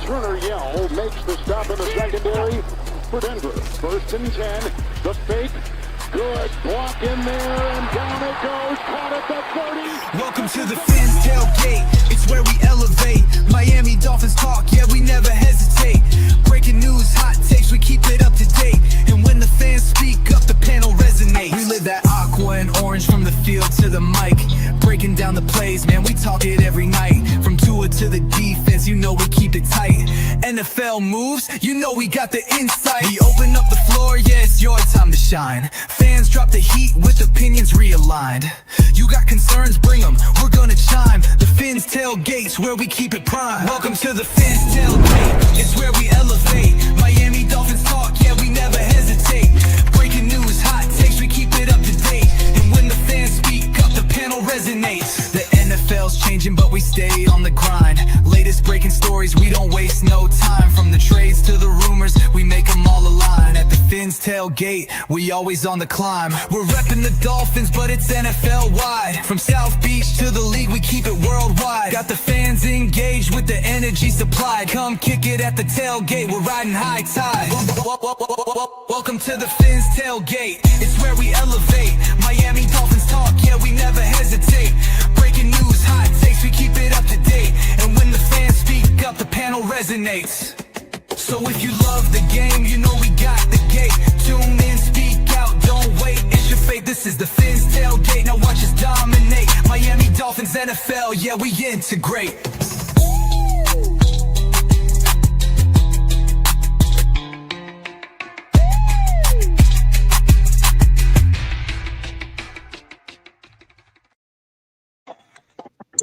Turner Yell makes the stop in the secondary for Denver. 1st and 10. The fake. Good block in there, and down it goes. Caught at the 30. Welcome to the Fins tailgate. It's where we elevate. Miami Dolphins talk, yeah, we never hesitate. Breaking news, hot takes, we keep it up to date. And when the fans speak up, the panel resonates. We live that aqua and orange from the field to the mic. Breaking down the plays, man, we talk it every night. From Tua to the defense, you know we keep it tight. NFL moves, you know we got the insight. We open up the floor, yeah, it's your time to shine. Fans drop the heat with opinions realigned. You got concerns, bring them, we're gonna chime. The Fins tailgate's where we keep it prime. Welcome to the Fins tailgate, it's where we elevate. Miami Dolphins talk, yeah, we never hesitate. Breaking news, hot takes, we keep it up to date. And when the fans speak up, the panel resonates. The NFL's changing, but we stay on the grind. Latest breaking stories, we don't waste no time. From the trades to the rumors, we make them all align. At the Fins tailgate, we always on the climb. We're repping the Dolphins, but it's NFL wide. From South Beach to the league, we keep it worldwide. Got the fans engaged with the energy supplied. Come kick it at the tailgate, we're riding high tide. Welcome to the Fins tailgate, it's where we elevate. Miami Dolphins talk, yeah, we never hesitate. Breaking news, hot takes, we keep it up to date. And when the fans speak up, the panel resonates. So if you love the game, you know we got the gate. Tune in, speak out, don't wait, it's your fate. This is the Fins tailgate, now watch us dominate. Miami Dolphins, NFL, yeah, we integrate.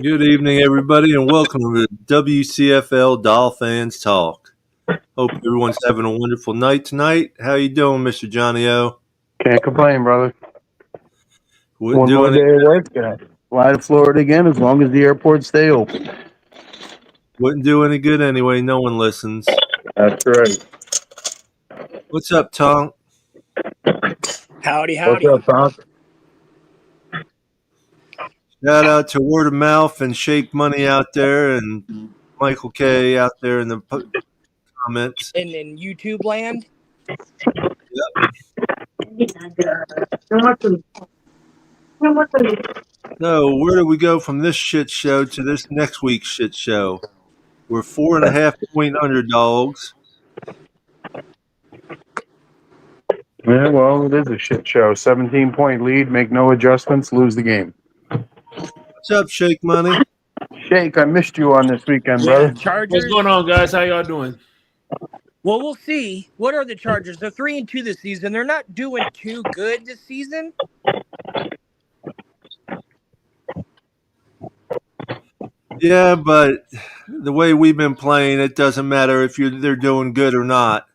Good evening, everybody, and welcome to WCFL DolFans Talk. Hope everyone's having a wonderful night tonight. How you doing, Mr. Johnny O? Can't complain, brother. What One more doing day it? of work. Gonna fly to Florida again as long as the airports stay open. Wouldn't do any good anyway. No one listens. That's right. What's up, Tom? Howdy. What's up, Tom? Shout out to Word of Mouth and Shake Money out there, and Michael K out there in the comments. And in YouTube land. So, where do we go from this shit show to this next week's shit show? We're 4.5-point underdogs. Yeah, well, it is a shit show. 17-point lead, make no adjustments, lose the game. What's up, Shake Money? Shake, I missed you on this weekend, brother. Chargers. What's going on, guys? How y'all doing? Well, we'll see. What are the Chargers? They're 3-2 this season. They're not doing too good this season. Yeah, but the way we've been playing, it doesn't matter if they're doing good or not.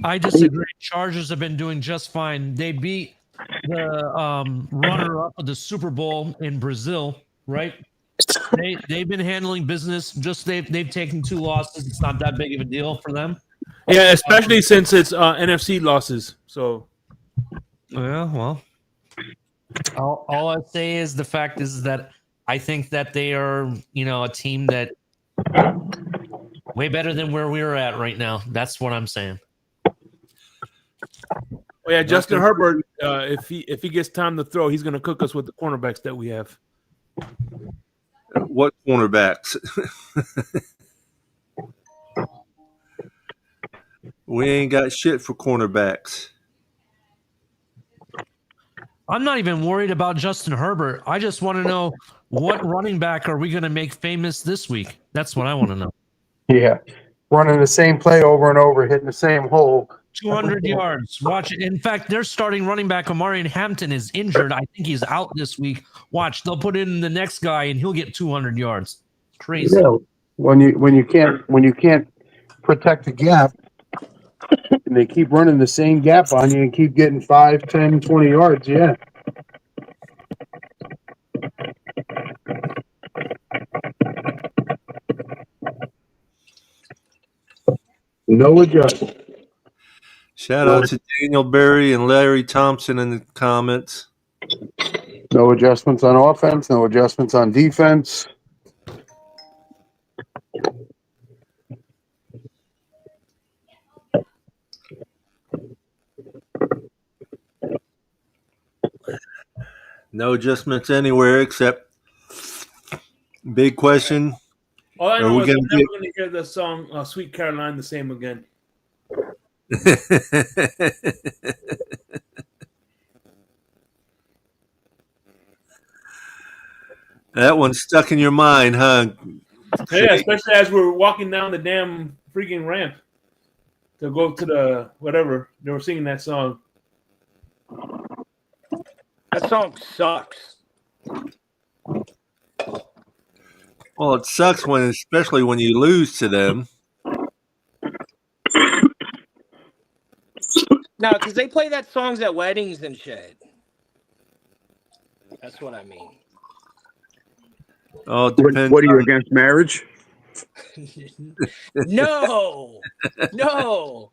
I disagree. Chargers have been doing just fine. They beat the runner-up of the Super Bowl in Brazil, right? They've been handling business. Just they've taken 2 losses. It's not that big of a deal for them. Yeah, especially since it's NFC losses. So, Yeah, well, all I say is the fact is that I think that they are, a team that way better than where we're at right now. That's what I'm saying. oh yeah, Justin Herbert. If he gets time to throw, he's going to cook us with the cornerbacks that we have. What cornerbacks? We ain't got shit for cornerbacks. I'm not even worried about Justin Herbert. I just want to know what running back are we going to make famous this week? That's what I want to know. Yeah, running the same play over and over, hitting the same hole. 200 yards. Watch it. In fact, their starting running back, Amari Hampton, is injured. I think he's out this week. Watch, they'll put in the next guy, and he'll get 200 yards. Crazy. Yeah, when you can't protect the gap, and they keep running the same gap on you and keep getting 5, 10, 20 yards, yeah. No adjustment. Shout out to Daniel Berry and Larry Thompson in the comments. No adjustments on offense, no adjustments on defense. No adjustments anywhere except big question. All I Are know we is I'm going never to going to hear the song "Sweet Caroline" the same again. get? That one's stuck in your mind, huh? Yeah, Shay? especially as we're walking down the damn freaking ramp to go to the whatever they were singing that song. That song sucks. Well, it sucks especially when you lose to them. No, because they play that songs at weddings and shit. That's what I mean. Oh, it depends What are you on. against marriage? No, no.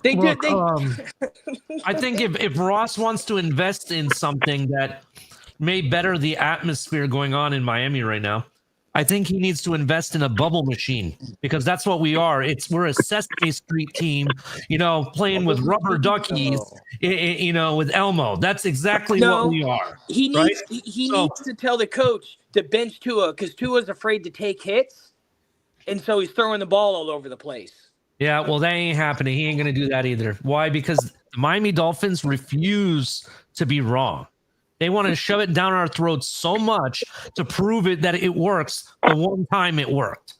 They do. Look, They I think if Ross wants to invest in something that may better the atmosphere going on in Miami right now, I think he needs to invest in a bubble machine because that's what we are. We're a Sesame Street team, playing with rubber duckies, with Elmo. That's exactly what no. we are, He right? needs. He So needs to tell the coach to bench Tua because Tua's afraid to take hits, and so he's throwing the ball all over the place. yeah, well, that ain't happening. He ain't gonna do that either. Why? Because the Miami Dolphins refuse to be wrong. They want to shove it down our throats so much to prove it that it works the one time it worked.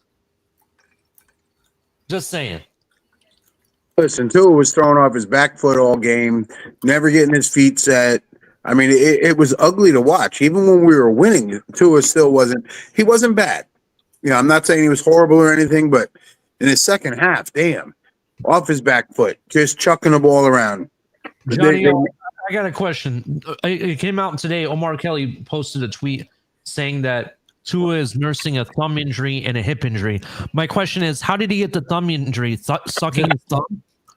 Just saying. Listen, Tua was throwing off his back foot all game, never getting his feet set. I mean, it was ugly to watch. Even when we were winning, Tua still he wasn't bad. I'm not saying he was horrible or anything, but in his second half, damn, off his back foot, just chucking the ball around. Johnny, I got a question. It came out today. Omar Kelly posted a tweet saying that Tua is nursing a thumb injury and a hip injury. My question is, how did he get the thumb injury? Sucking his thumb?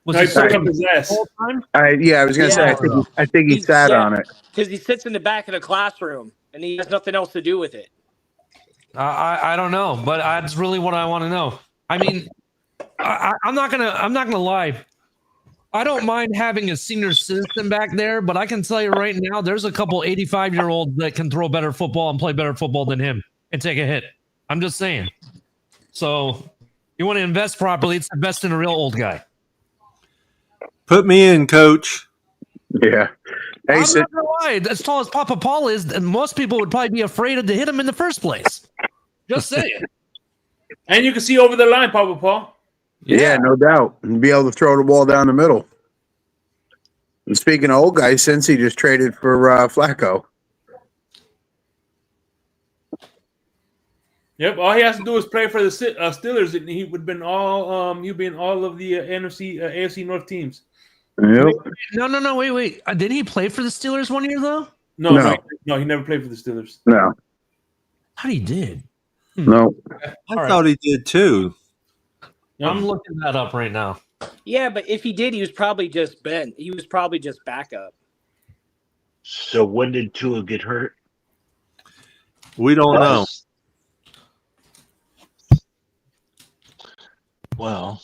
Was No, he he put it sucking up his ass. the whole time? I was gonna say, Yeah. I think he sat on it. Because he sits in the back of the classroom and he has nothing else to do with it. I don't know, but that's really what I want to know. I mean, I'm not gonna lie. I don't mind having a senior citizen back there, but I can tell you right now, there's a couple 85-year-olds that can throw better football and play better football than him and take a hit. I'm just saying. So you want to invest properly, it's invest in a real old guy. Put me in, coach. Yeah. Hey, I'm not gonna lie. As tall as Papa Paul is, and most people would probably be afraid to hit him in the first place. Just saying. And you can see over the line, Papa Paul. yeah, no doubt, and be able to throw the ball down the middle. And speaking of old guys, since he just traded for Flacco. Yep, all he has to do is play for the Steelers, and he would been all he'd be in all of the AFC North teams. Yep. No, wait. Did he play for the Steelers one year though? No, he never played for the Steelers. No. Thought he did. No. I thought he did too. I'm looking that up right now. Yeah, but if he did, he was probably just bent. He was probably just backup. So when did Tua get hurt? We don't know. Well,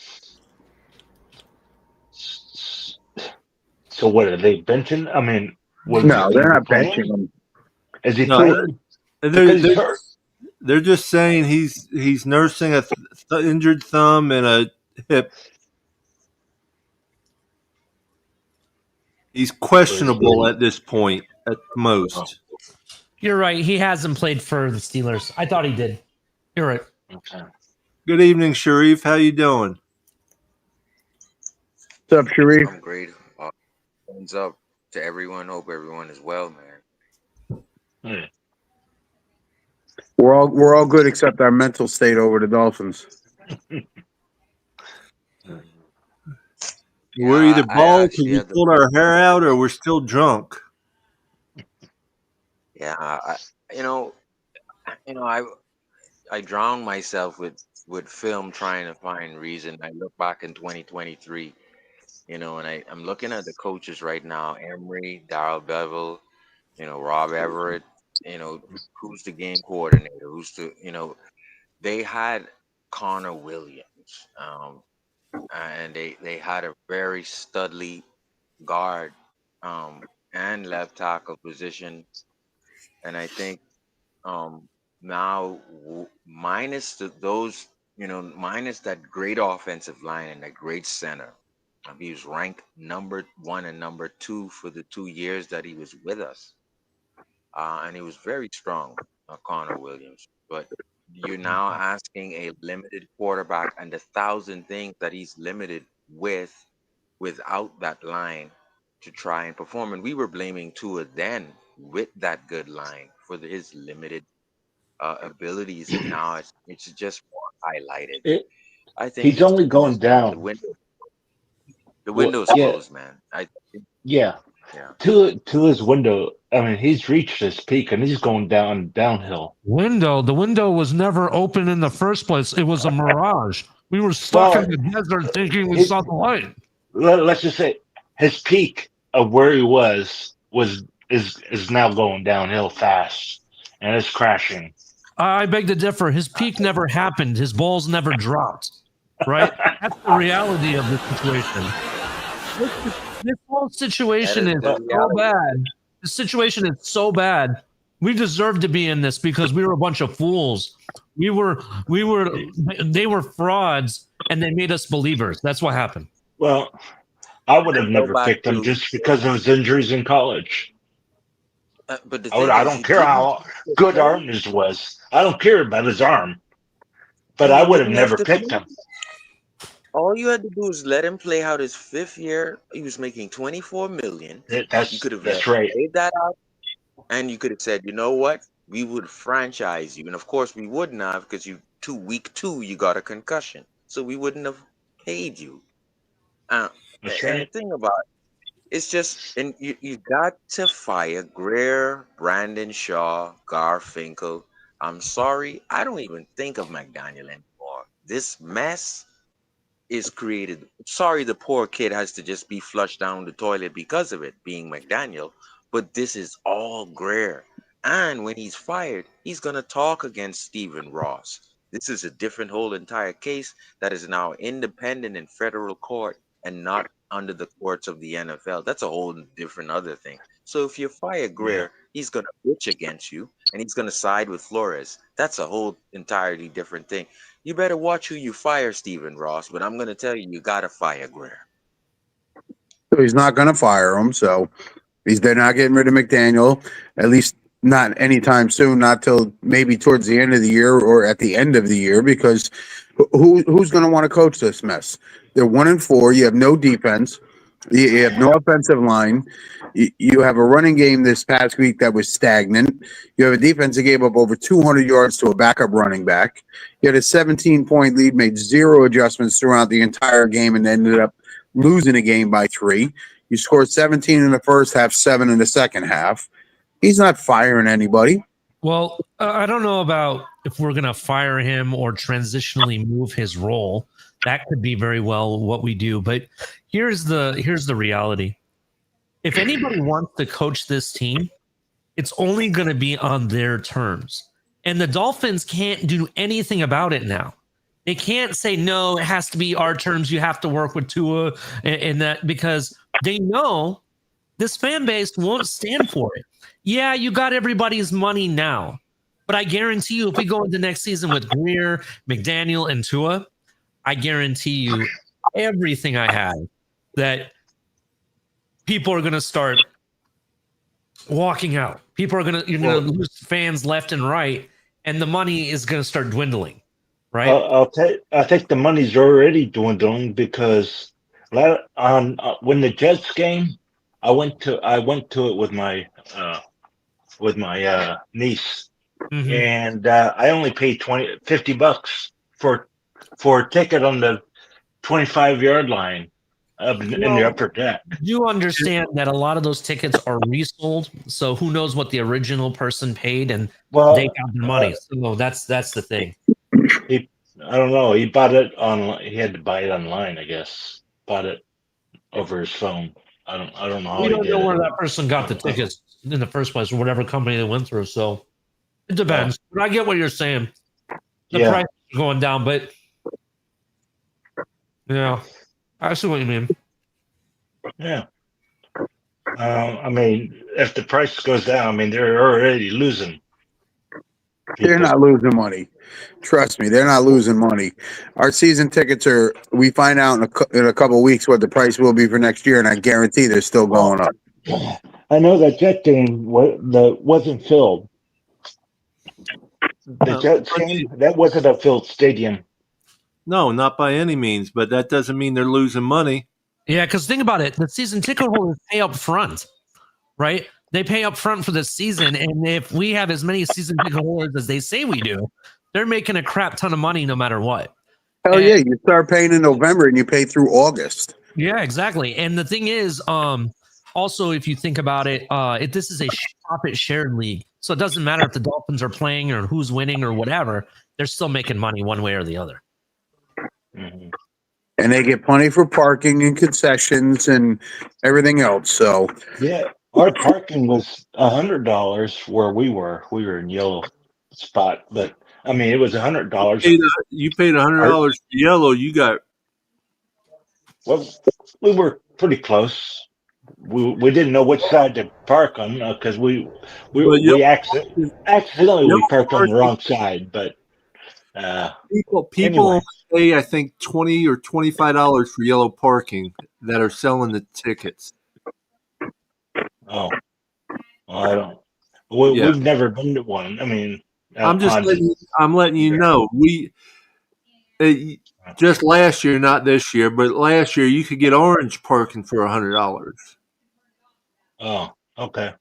so what are they benching? I mean, No, they're not benching him. Is he No, playing? Because he's hurt. They're just saying he's nursing a injured thumb and a hip. He's questionable at this point, at most. You're right. He hasn't played for the Steelers. I thought he did. You're right. Okay. Good evening, Sharif. How you doing? What's up, Sharif? I'm great. Thumbs up to everyone. Hope everyone is well, man. Yeah. We're all good except our mental state over the Dolphins. We're either bald because we pulled our hair out, or we're still drunk. Yeah, I drowned myself with film trying to find reason. I look back in 2023, and I'm looking at the coaches right now: Emery, Darrell Bevel, Rob Everett. Who's the game coordinator? They had Connor Williams, and they had a very studly guard and left tackle position, and I think now minus those, minus that great offensive line and that great center. He was ranked number one and number two for the 2 years that he was with us, and he was very strong, Connor Williams. But you're now asking a limited quarterback and the thousand things that he's limited with without that line to try and perform. And we were blaming Tua then with that good line for his limited abilities, and now it's just more highlighted. It, I think he's only going the down. window the Well, window's yeah, closed, man. I think, yeah. yeah. To his window. I mean, he's reached his peak and he's going downhill. The window was never open in the first place. It was a mirage. We were stuck in Well, the desert thinking we his, saw the light. let's just say his peak of where he was is now going downhill fast and it's crashing. I beg to differ. His peak never happened. His balls never dropped. Right? That's the reality of the situation. This whole situation That is is the so reality. bad. The situation is so bad. We deserve to be in this because we were a bunch of fools. They were frauds and they made us believers. That's what happened. Well, I would have Go never back picked him to, just because of his injuries in college. but the thing I is, don't you care didn't how have to good play, arm his was. I don't care about his arm, but and I you would have didn't have never to picked play. him. All you had to do was let him play out his 5th year. He was making 24 million. You could have That's right. played that out, and you could have said, you know what, we would franchise you, and of course we wouldn't have because week 2 you got a concussion, so we wouldn't have paid you. Uh, That's and the right. thing about it's just, and you got to fire Greer, Brandon Shaw, Garfinkel. I'm sorry, I don't even think of McDaniel anymore. This mess is created. Sorry, the poor kid has to just be flushed down the toilet because of it being McDaniel, but this is all Greer. And when he's fired, he's going to talk against Stephen Ross. This is a different whole entire case that is now independent in federal court and not under the courts of the NFL. That's a whole different other thing. So if you fire Yeah. Greer, he's going to bitch against you and he's going to side with Flores. That's a whole entirely different thing. You better watch who you fire, Stephen Ross, but I'm going to tell you, you got to fire Greer. So he's not going to fire him. So they're not getting rid of McDaniel, at least not anytime soon, not till maybe towards the end of the year or at the end of the year, because who's going to want to coach this mess? They're 1-4. You have no defense. You have no offensive line. You have a running game this past week that was stagnant. You have a defense that gave up over 200 yards to a backup running back. You had a 17-point lead, made 0 adjustments throughout the entire game, and ended up losing a game by 3. You scored 17 in the first half, 7 in the second half. He's not firing anybody. Well, I don't know about if we're going to fire him or transitionally move his role. That could be very well what we do. But here's the reality. If anybody wants to coach this team, it's only going to be on their terms. And the Dolphins can't do anything about it now. They can't say, no, it has to be our terms. You have to work with Tua and that, because they know this fan base won't stand for it. Yeah, you got everybody's money now. But I guarantee you, if we go into next season with Greer, McDaniel, and Tua, I guarantee you everything I had that people are going to start walking out. You're going to lose fans left and right, and the money is going to start dwindling, right? I think the money's already dwindling because on when the Jets game, I went to it with my niece, Mhm. and I only paid $50 for a ticket on the 25-yard line in the upper deck. You understand that a lot of those tickets are resold, so who knows what the original person paid, and they got their money. So that's the thing. I don't know. He bought it online. He had to buy it online, I guess. Bought it over his phone. I don't know how We he don't did know it. where that person got the tickets in the first place, or whatever company they went through. So it depends. But I get what you're saying. The price is going down, but yeah, I see what you mean. Yeah. I mean, if the price goes down, I mean, they're already losing They're people. not losing money. Trust me, they're not losing money. Our season tickets are. We find out in a couple of weeks what the price will be for next year, and I guarantee they're still going Well, up. I know that Jet game wasn't filled. The Jets game, that wasn't a filled stadium. No, not by any means, but that doesn't mean they're losing money. Yeah, because think about it. The season ticket holders pay up front, right? They pay up front for the season. And if we have as many season ticket holders as they say we do, they're making a crap ton of money no matter what. Hell yeah, you start paying in November and you pay through August. Yeah, exactly. And the thing is, also, if you think about it, this is a profit shared league. So it doesn't matter if the Dolphins are playing or who's winning or whatever, they're still making money one way or the other. Mm-hmm. And they get plenty for parking and concessions and everything else. So yeah, our parking was $100 where we were. We were in yellow spot, but I mean, it was $100. You paid $100 for yellow. You got. Well, we were pretty close. We didn't know which side to park on because we accidentally we parked on the wrong side. But people anyway. pay, I think, $20 or $25 for yellow parking that are selling the tickets. Oh, well, I don't. We've never been to one. I mean, I'm letting you know. Just last year, not this year, but last year you could get orange parking for $100. Oh, okay.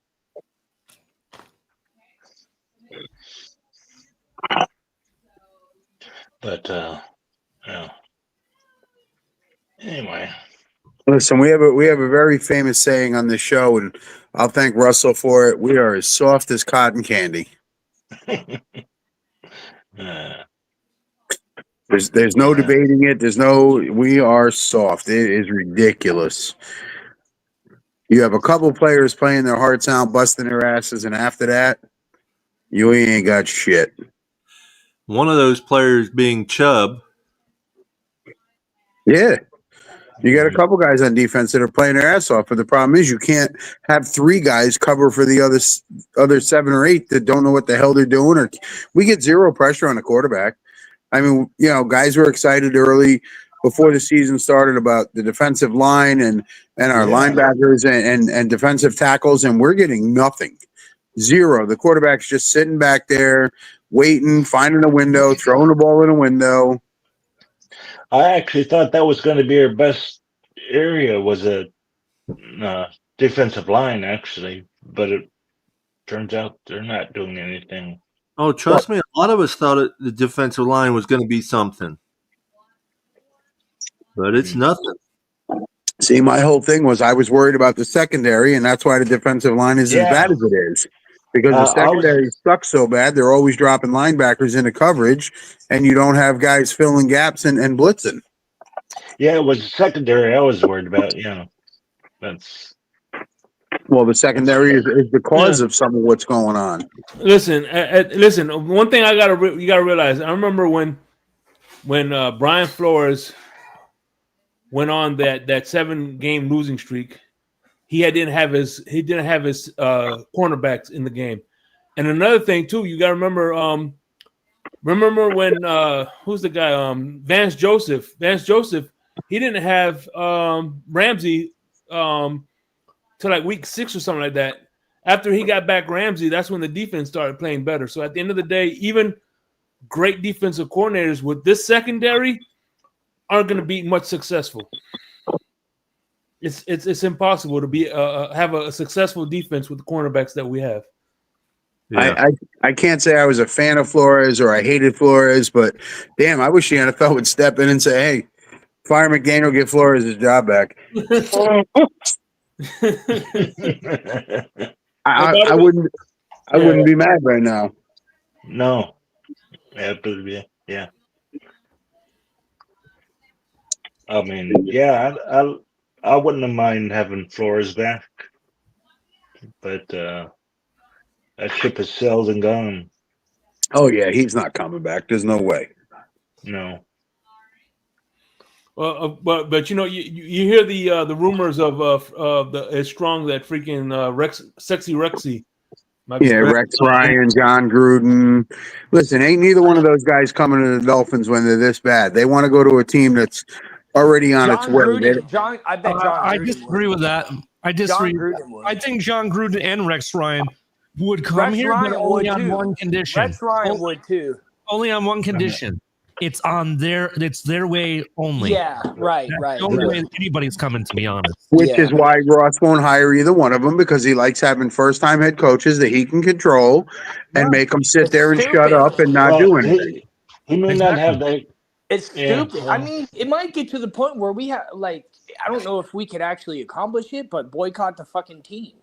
But yeah. Anyway, listen, we have a very famous saying on the show, and I'll thank Russell for it. We are as soft as cotton candy. There's no debating it. We are soft. It is ridiculous. You have a couple players playing their hearts out, busting their asses, and after that, you ain't got shit. One of those players being Chubb. Yeah. You got a couple guys on defense that are playing their ass off, but the problem is you can't have three guys cover for the other 7 or 8 that don't know what the hell they're doing. Or we get zero pressure on the quarterback. I mean, guys were excited early before the season started about the defensive line and our linebackers and defensive tackles, and we're getting nothing. Zero. The quarterback's just sitting back there, waiting, finding a window, throwing the ball in a window. I actually thought that was going to be our best area was a defensive line, actually, but it turns out they're not doing anything. Oh, trust me, a lot of us thought the defensive line was going to be something, but it's nothing. See, my whole thing was I was worried about the secondary, and that's why the defensive line is as bad as it is. Because the secondary sucks so bad, they're always dropping linebackers into coverage, and you don't have guys filling gaps and blitzing. Yeah, it was the secondary I was worried about. That's the secondary is the cause of some of what's going on. Listen. One thing you gotta realize. I remember when Brian Flores went on that 7-game losing streak. He didn't have his cornerbacks in the game. And another thing too, you got to remember. Remember when who's the guy? Vance Joseph. He didn't have Ramsey till like week 6 or something like that. After he got back Ramsey, that's when the defense started playing better. So at the end of the day, even great defensive coordinators with this secondary aren't going to be much successful. It's impossible to be have a successful defense with the cornerbacks that we have. Yeah. I can't say I was a fan of Flores or I hated Flores, but damn, I wish the NFL would step in and say, "Hey, fire McDaniel, give Flores his job back." I wouldn't be mad right now. No, yeah. I mean, I wouldn't have mind having Flores back, but that ship has sailed and gone. Oh yeah, he's not coming back. There's no way. No. But you know, you hear the rumors of the it's strong that freaking sexy Rexy might be Yeah, coming. Rex Ryan, John Gruden. Listen, ain't neither one of those guys coming to the Dolphins when they're this bad. They want to go to a team that's already on its John way. Gruden. I bet John I Gruden disagree would. with that. I disagree. John Gruden would. I think John Gruden and Rex Ryan would come Rex here, Ryan but only would on too. one condition. Rex Ryan would too. Only on one condition. It's their way only. Yeah, right. That's the only way anybody's coming, to be honest. Which is why Ross won't hire either one of them, because he likes having first-time head coaches that he can control and make them sit there and shut up and not do anything. He may not have that. It's stupid. I mean, it might get to the point where we have, like, I don't know if we could actually accomplish it, but boycott the fucking team.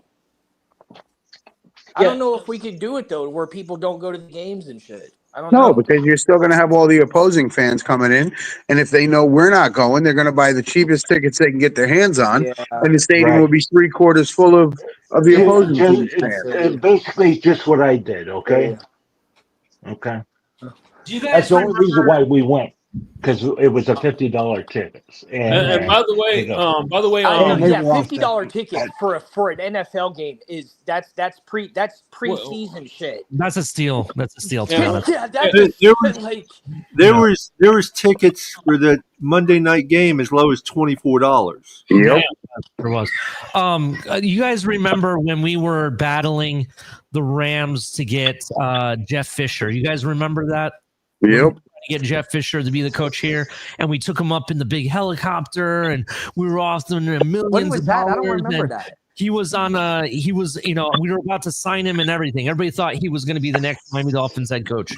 I don't know if we could do it, though, where people don't go to the games and shit. I don't know. No, because you're still going to have all the opposing fans coming in, and if they know we're not going, they're going to buy the cheapest tickets they can get their hands on, and the stadium will be 3/4 full of the opposing team's fans. It's basically just what I did. Okay. Okay. Do you guys That's the only reason why we went, because it was a $50 ticket. And by the way, $50 ticket for an NFL game is that's preseason shit. That's a steal. That's a steal. Yeah, There was tickets for the Monday night game as low as $24. Yep, there was. You guys remember when we were battling the Rams to get Jeff Fisher? You guys remember that? Yep. Get Jeff Fisher to be the coach here, and we took him up in the big helicopter, and we were offering him millions When was of that? dollars. I don't remember that. He was we were about to sign him and everything. Everybody thought he was going to be the next Miami Dolphins head coach.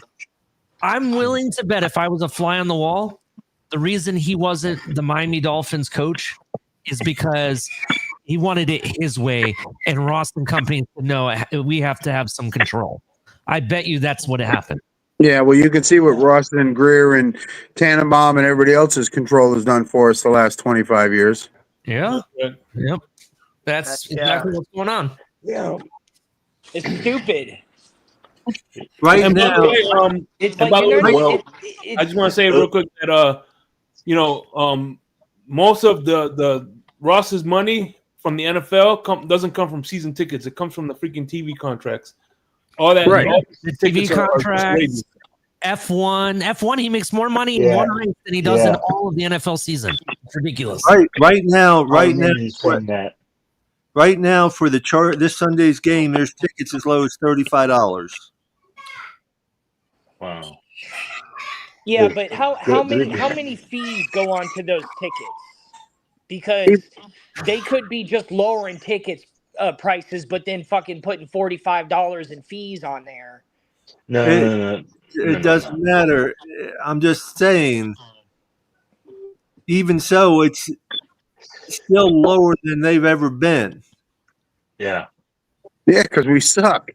I'm willing to bet if I was a fly on the wall, the reason he wasn't the Miami Dolphins coach is because he wanted it his way, and Ross and company said, no, we have to have some control. I bet you that's what happened. Yeah, well, you can see what Ross and Greer and Tannenbaum and everybody else's control has done for us the last 25 years. Yeah. Yep. That's exactly what's going on. Yeah. It's stupid. Right and now, it's like, I just want to say real quick that most of the Ross's money from the NFL doesn't come from season tickets. It comes from the freaking TV contracts. All that, right? All the TV contracts, F1. He makes more money in one race than he does in all of the NFL season. It's ridiculous. Right now, for the chart this Sunday's game, there's tickets as low as $35. Wow. Yeah, but how many fees go on to those tickets? Because they could be just lowering tickets prices, but then fucking putting $45 in fees on there. No. It doesn't matter. I'm just saying. Even so, it's still lower than they've ever been. Yeah. Yeah, because we suck.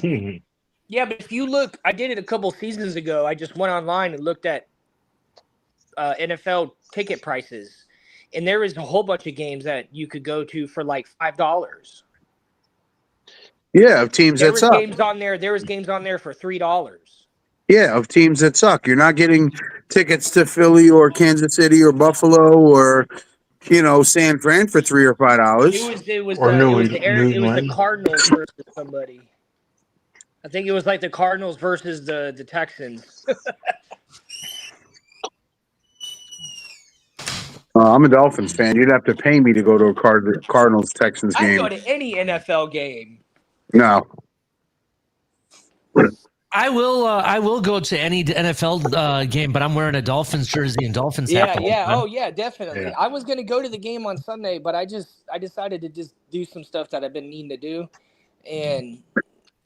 Yeah, but if you look, I did it a couple seasons ago. I just went online and looked at NFL ticket prices. And there is a whole bunch of games that you could go to for like $5. Yeah, of teams that suck. There was games on there for $3. Yeah, of teams that suck. You're not getting tickets to Philly or Kansas City or Buffalo or San Fran for $3 or $5. It was the Cardinals versus somebody. I think it was like the Cardinals versus the Texans. I'm a Dolphins fan. You'd have to pay me to go to a Cardinals-Texans game. I'd go to any NFL game. No. I will go to any NFL game, but I'm wearing a Dolphins jersey and Dolphins hat. Oh yeah, definitely. Yeah. I was gonna go to the game on Sunday, but I decided to just do some stuff that I've been needing to do, and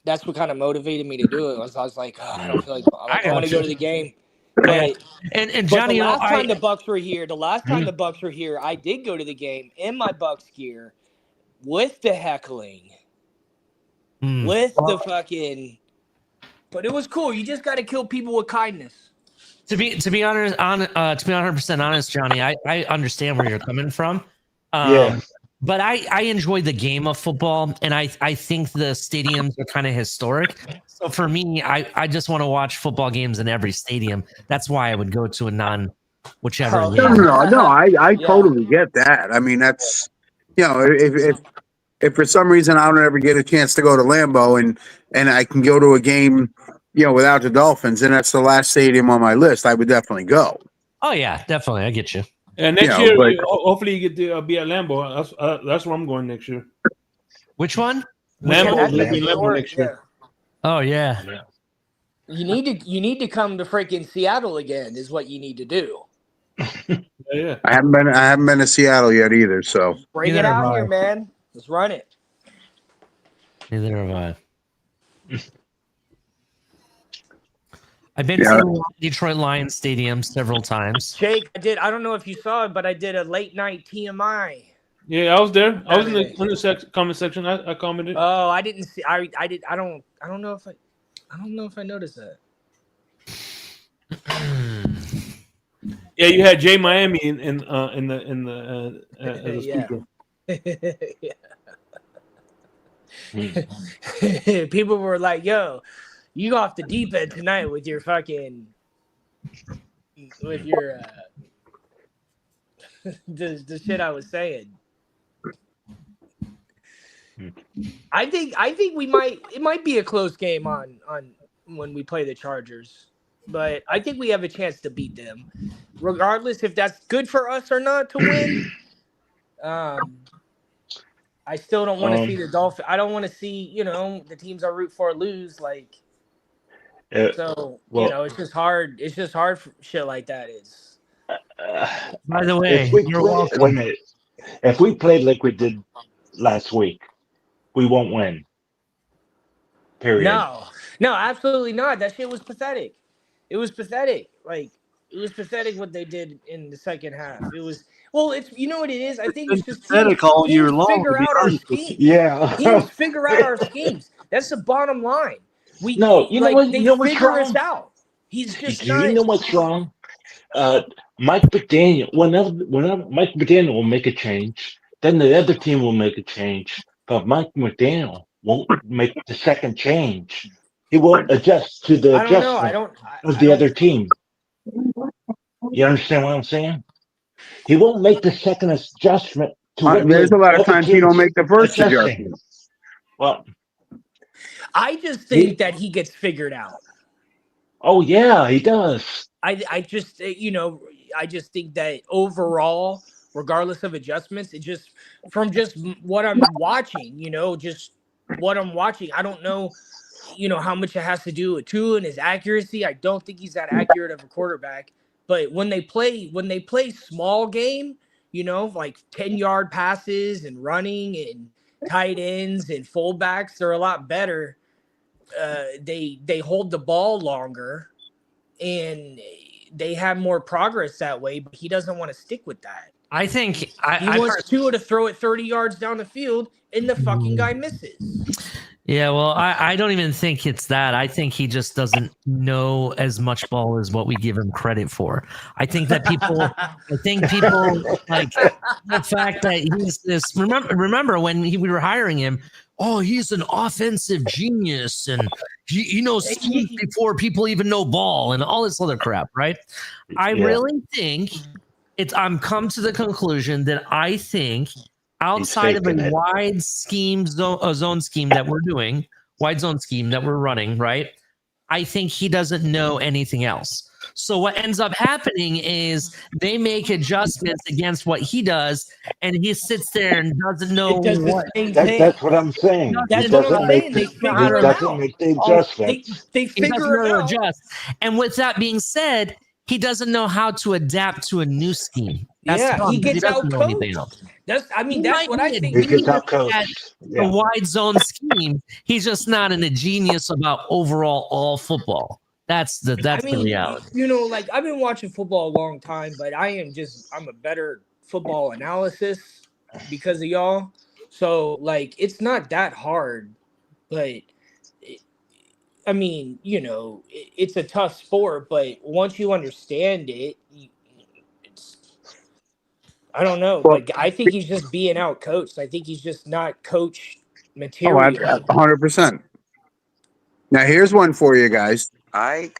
that's what kind of motivated me to do it. I was like, I don't feel like I want to go to the game. But, and Johnny, the last time the Bucks were here, I did go to the game in my Bucks gear with the heckling, with the fucking. But it was cool. You just got to kill people with kindness. To be honest, to be 100% honest, Johnny, I understand where you're coming from. But I enjoy the game of football, and I think the stadiums are kind of historic. So for me, I just want to watch football games in every stadium. That's why I would go to a whichever. Oh, Yeah. No. I Yeah. totally get that. I mean, that's if for some reason I don't ever get a chance to go to Lambeau and I can go to a game, without the Dolphins, and that's the last stadium on my list, I would definitely go. Oh yeah, definitely. I get you. And next You year, know, but- hopefully you get to be at Lambeau. That's where I'm going next year. Which one? Lambeau, that's we'll be in Lambeau historic, next year. Oh yeah. Yeah. You need to come to freaking Seattle again. Is what you need to do. Yeah. I haven't been to Seattle yet either. So Bring Neither it out have here, I. man. Let's run it. Neither have I. I've been Yeah. to the Detroit Lions Stadium several times. Jake, I don't know if you saw it, but I did a late night TMI. Yeah, I was there. I was in Saturday. the comment section. I commented. Oh, I didn't see. I did. I don't know if I noticed that. Yeah, you had Jay Miami in the as a Yeah. speaker. People were like, "Yo, you go off the deep end tonight with your fucking the shit I was saying." I think it might be a close game on when we play the Chargers, but I think we have a chance to beat them, regardless if that's good for us or not to win. I still don't want to see the Dolphins. I don't want to see the teams I root for lose. Like, so it's just hard. It's just hard for shit like that. Is By the way, you're welcome. Wait a minute. If we played like we did last week, we won't win. Period. no, absolutely not. That shit was pathetic. It was pathetic. Like, it was pathetic what they did in the second half. It was it's what it is. I think it's just pathetic all year long, figure to be out our honest with you. schemes. Yeah. Teams figure out our schemes. That's the bottom line. You know what? They You know what's figure wrong? us out. He's just Do not. you know what's wrong? Mike McDaniel. Whenever Mike McDaniel will make a change, then the other team will make a change. But Mike McDaniel won't make the second change. He won't adjust to the I don't know. adjustment of the other team. You understand what I'm saying? He won't make the second adjustment to what there's a lot of other times he don't team's make the first adjusting. adjustment. Well, I just think that he gets figured out. oh yeah, he does. I just I just think that overall, regardless of adjustments, it just from just what I'm watching, just what I'm watching. I don't know, how much it has to do with Tua and his accuracy. I don't think he's that accurate of a quarterback. But when they play small game, like 10-yard passes and running and tight ends and fullbacks, they're a lot better. They hold the ball longer and they have more progress that way, but he doesn't want to stick with that. I think He wants Tua to throw it 30 yards down the field and the fucking guy misses. Yeah, well, I don't even think it's that. I think he just doesn't know as much ball as what we give him credit for. I think people like the fact that he's this. Remember when we were hiring him? Oh, he's an offensive genius, and he knows schemes before people even know ball, and all this other crap, right? I really think I'm come to the conclusion that I think outside of a wide zone scheme that we're doing, wide zone scheme that we're running, right? I think he doesn't know anything else. So what ends up happening is they make adjustments against what he does, and he sits there and doesn't know what. That's what I'm saying. That's what I'm saying. They figure it out. Make the adjustments. They figure it out. Adjust. And with that being said, he doesn't know how to adapt to a new scheme. He gets out coached. That's what I think. He gets out coached. A wide zone scheme. He's just not a genius about overall all football. That's the reality. Like, I've been watching football a long time, but I'm a better football analysis because of y'all. So like, it's not that hard, but it's a tough sport, but once you understand it, I don't know. Like, I think he's just being out coached. I think he's just not coach material. 100%. Now here's one for you guys. I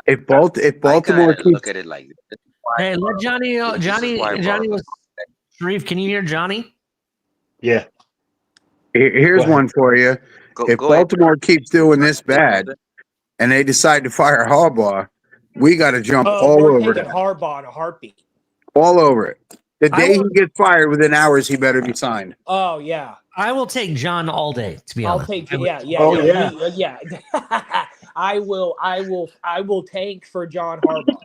If Baltimore kinda keeps look at it like this. Hey, let Johnny know. This is why Johnny Bob- was. Sharif, can you hear Johnny? Yeah. Here's Go ahead. one for you. If Go ahead. Baltimore keeps doing this Say bad something. and they decide to fire Harbaugh, we got to jump Oh, all we're over taking that. Harbaugh in a heartbeat. All over it. The I day he will- gets fired, within hours, he better be signed. Oh yeah, I will take John all day. To be I'll honest, take I would- yeah. Oh, yeah. Yeah. I will tank for John Harbaugh.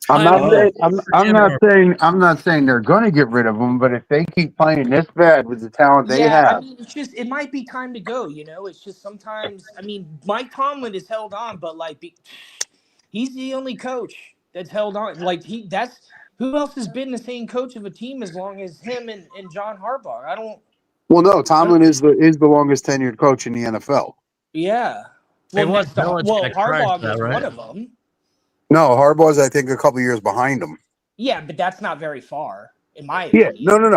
I'm I not will saying tank for Jim Harbaugh. I'm not saying they're going to get rid of him, but if they keep playing this bad with the talent they Yeah, I have, mean, it might be time to go. It's just sometimes. I mean, Mike Tomlin has held on, but he's the only coach that's held on. That's who else has been the same coach of a team as long as him and John Harbaugh. well, no, Tomlin is the longest tenured coach in the NFL. Yeah. It Well, was next to Belichick prior to Harbaugh that, is right? one of them. No, Harbaugh's I think a couple years behind him. Yeah, but that's not very far, in my Yeah, opinion.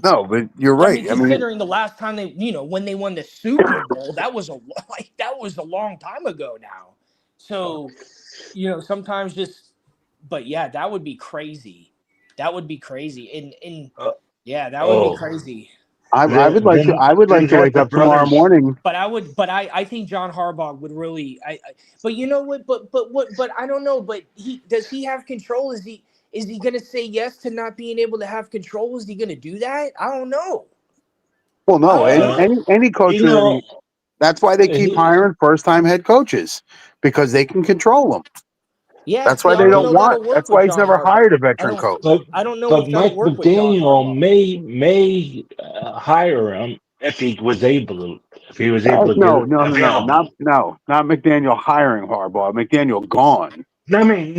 no, but you're I mean, right. considering the last time when they won the Super Bowl, that was a long time ago now. So, sometimes but yeah, that would be crazy. That would be crazy. And yeah, that would be Oh. crazy. I would like to. Then I would you like to got wake the up tomorrow brothers. morning. But I think John Harbaugh would really. But you know what? But I don't know. But does he have control? Is he going to say yes to not being able to have control? Is he going to do that? I don't know. Well, no, Uh, any coach. You know, That's why they keep hiring first-time head coaches because they can control them. Yeah. That's See, why I they don't don't know want. that'll work That's with why he's John never Harbaugh. hired a veteran coach. I don't know but if that'll Mike work with John McDaniel Harbaugh. may hire him if he was able to get No, available. not McDaniel hiring Harbaugh. McDaniel gone. I mean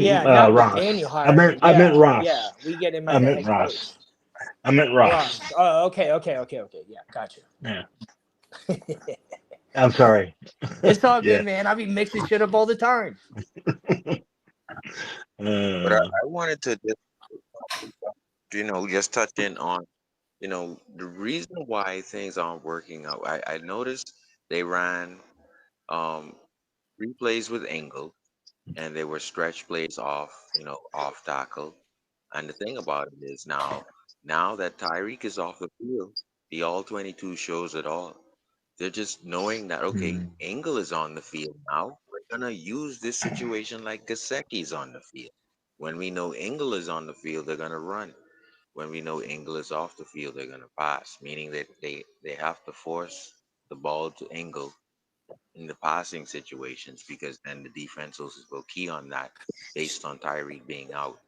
Yeah, not Ross. McDaniel hiring. I meant Yeah, Ross. yeah. We get him I as a meant head Ross. coach. I meant Ross. Ross. Oh, okay. Yeah, gotcha. Yeah. I'm sorry. It's all Yeah. good, man. I be mixing shit up all the time. But I wanted to just touch in on, the reason why things aren't working out. I noticed they ran um 3 plays with Engel, and they were stretch plays off tackle. And the thing about it is now that Tyreek is off the field, the all 22 shows it all. They're just knowing that, okay, Engel is on the field now. We're gonna use this situation like Gasecki's on the field. When we know Engel is on the field, they're gonna run. When we know Engel is off the field, they're gonna pass. Meaning that they have to force the ball to Engel in the passing situations, because then the defense will key on that based on Tyreek being out.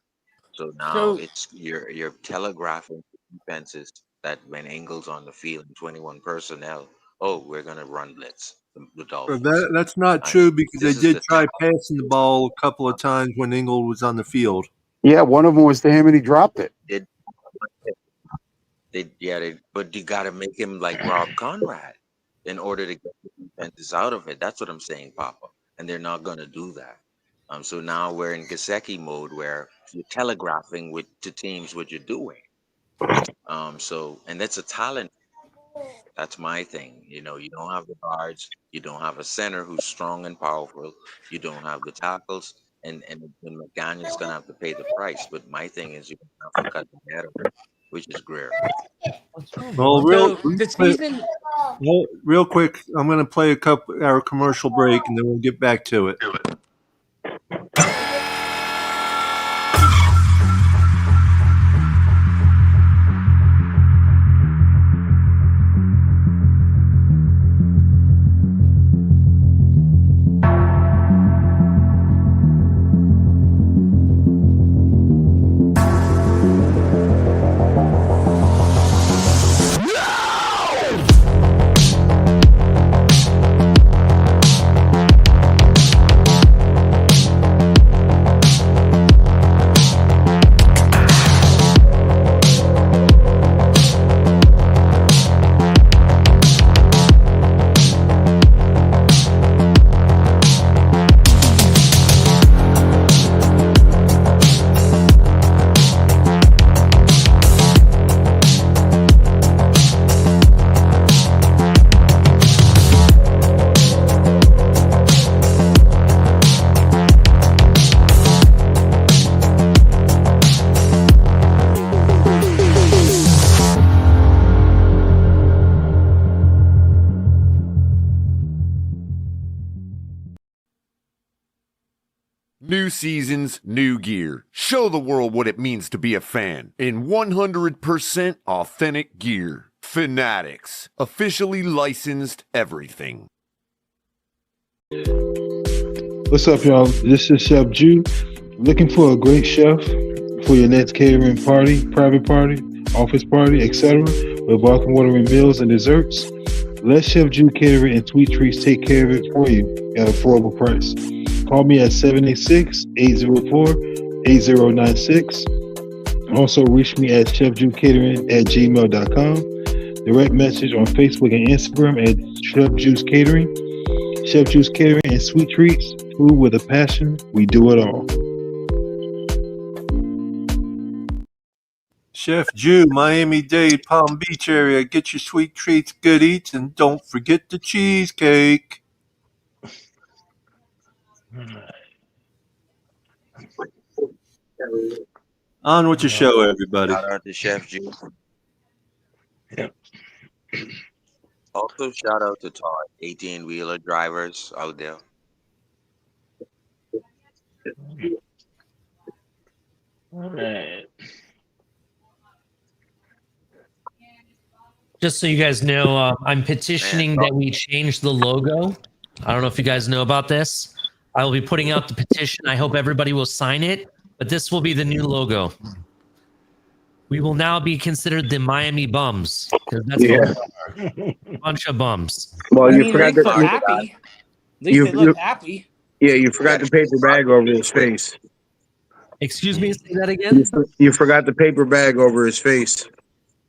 So now So it's you're telegraphing to defenses that when Engel's on the field and 21 personnel, oh, we're gonna run blitz the Dolphins. That's not And true because they this is did the try passing the ball a couple of times when Engel was on the field. Yeah, one of them was to him and he dropped it. did but you got to make him like Rob Conrad in order to get the defenses out of it. That's what I'm saying, Papa. And they're not gonna do that. So now we're in Gasecki mode where you're telegraphing to teams what you're doing. And that's a talent. That's my thing. You don't have the guards. You don't have a center who's strong and powerful. You don't have the tackles, and McDaniel's gonna have to pay the price. But my thing is, you have to cut the head of it, which is Greer. Well, the season. real quick, I'm going to play our commercial break, and then we'll get back to it. New seasons, new gear. Show the world what it means to be a fan in 100% authentic gear. Fanatics, officially licensed everything. What's up, y'all? This is Chef Jew. Looking for a great chef for your next catering party, private party, office party, etc. with welcome watering meals and desserts? Let Chef Jew Catering and Sweet Treats take care of it for you at an affordable price. Call me at 786-804-8096. Also, reach me at chefjewcatering@gmail.com. Direct message on Facebook and Instagram at Chef Juice Catering. Chef Juice Catering and Sweet Treats. Food with a passion. We do it all. Chef Jew, Miami-Dade, Palm Beach area. Get your sweet treats, good eats, and don't forget the cheesecake. On with your show, everybody. Shout out to Chef Juice. Yep. Also, shout out to Todd, 18-wheeler drivers out there. All right. Just so you guys know, I'm petitioning that we change the logo. I don't know if you guys know about this. I will be putting out the petition. I hope everybody will sign it, but this will be the new logo. We will now be considered the Miami Bums, because that's what we are. A bunch of bums. Well, I you mean, forgot at least they're that. happy. At least they look happy. Yeah, you forgot the paper bag over his face. Excuse me, say that again? You forgot the paper bag over his face.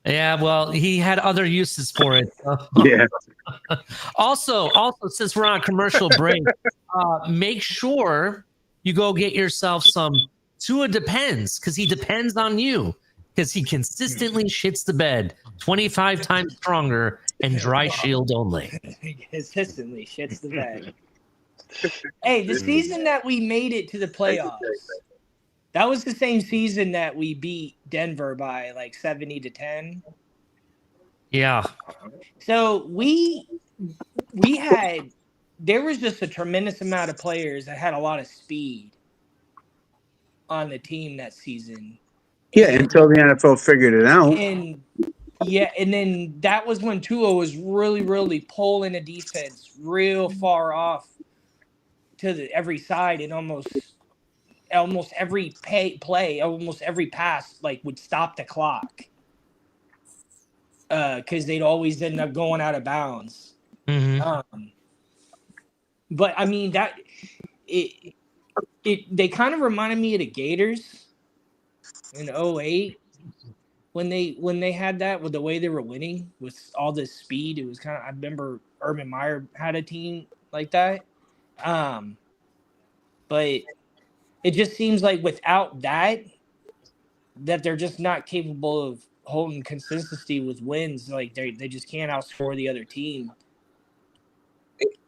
Yeah, well, he had other uses for it. Yeah. Also, since we're on a commercial break, make sure you go get yourself some Tua Depends, because he depends on you, because he consistently shits the bed 25 times stronger and dry shield only. Consistently shits the bed. Hey, the season that we made it to the playoffs, that was the same season that we beat Denver by like 70-10. Yeah. So there was just a tremendous amount of players that had a lot of speed on the team that season. Yeah, until the NFL figured it out. And then that was when Tua was really, really pulling the defense real far off to every side, and almost every play, almost every pass, like, would stop the clock. Because they'd always end up going out of bounds. Mm-hmm. But I mean they kind of reminded me of the Gators in 2008 when they had that, with the way they were winning with all this speed. It was kind of, I remember Urban Meyer had a team like that. But it just seems like without that they're just not capable of holding consistency with wins. Like they just can't outscore the other team.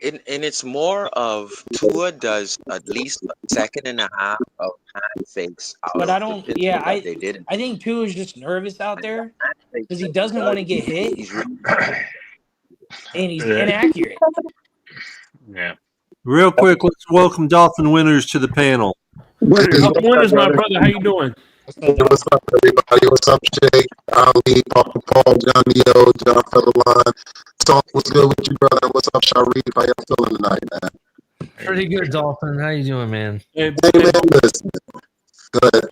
And it's more of Tua does at least a second and a half of hand fakes out. But I of the don't. pistol Yeah, that they did. I think Tua is just nervous out there because he doesn't want to get hit, and he's inaccurate. Yeah. Real quick, let's welcome Dolphin winners to the panel. Dolphin winners, my brother. How you doing? What's up, everybody? What's up, Jake, Ali, Papa Paul, Johnny O, John Featherline. So, what's good with you, brother? What's up, Sharif? How y'all feeling tonight, man? Pretty good, Dolphin. How you doing, man? Hey, man, listen. Good.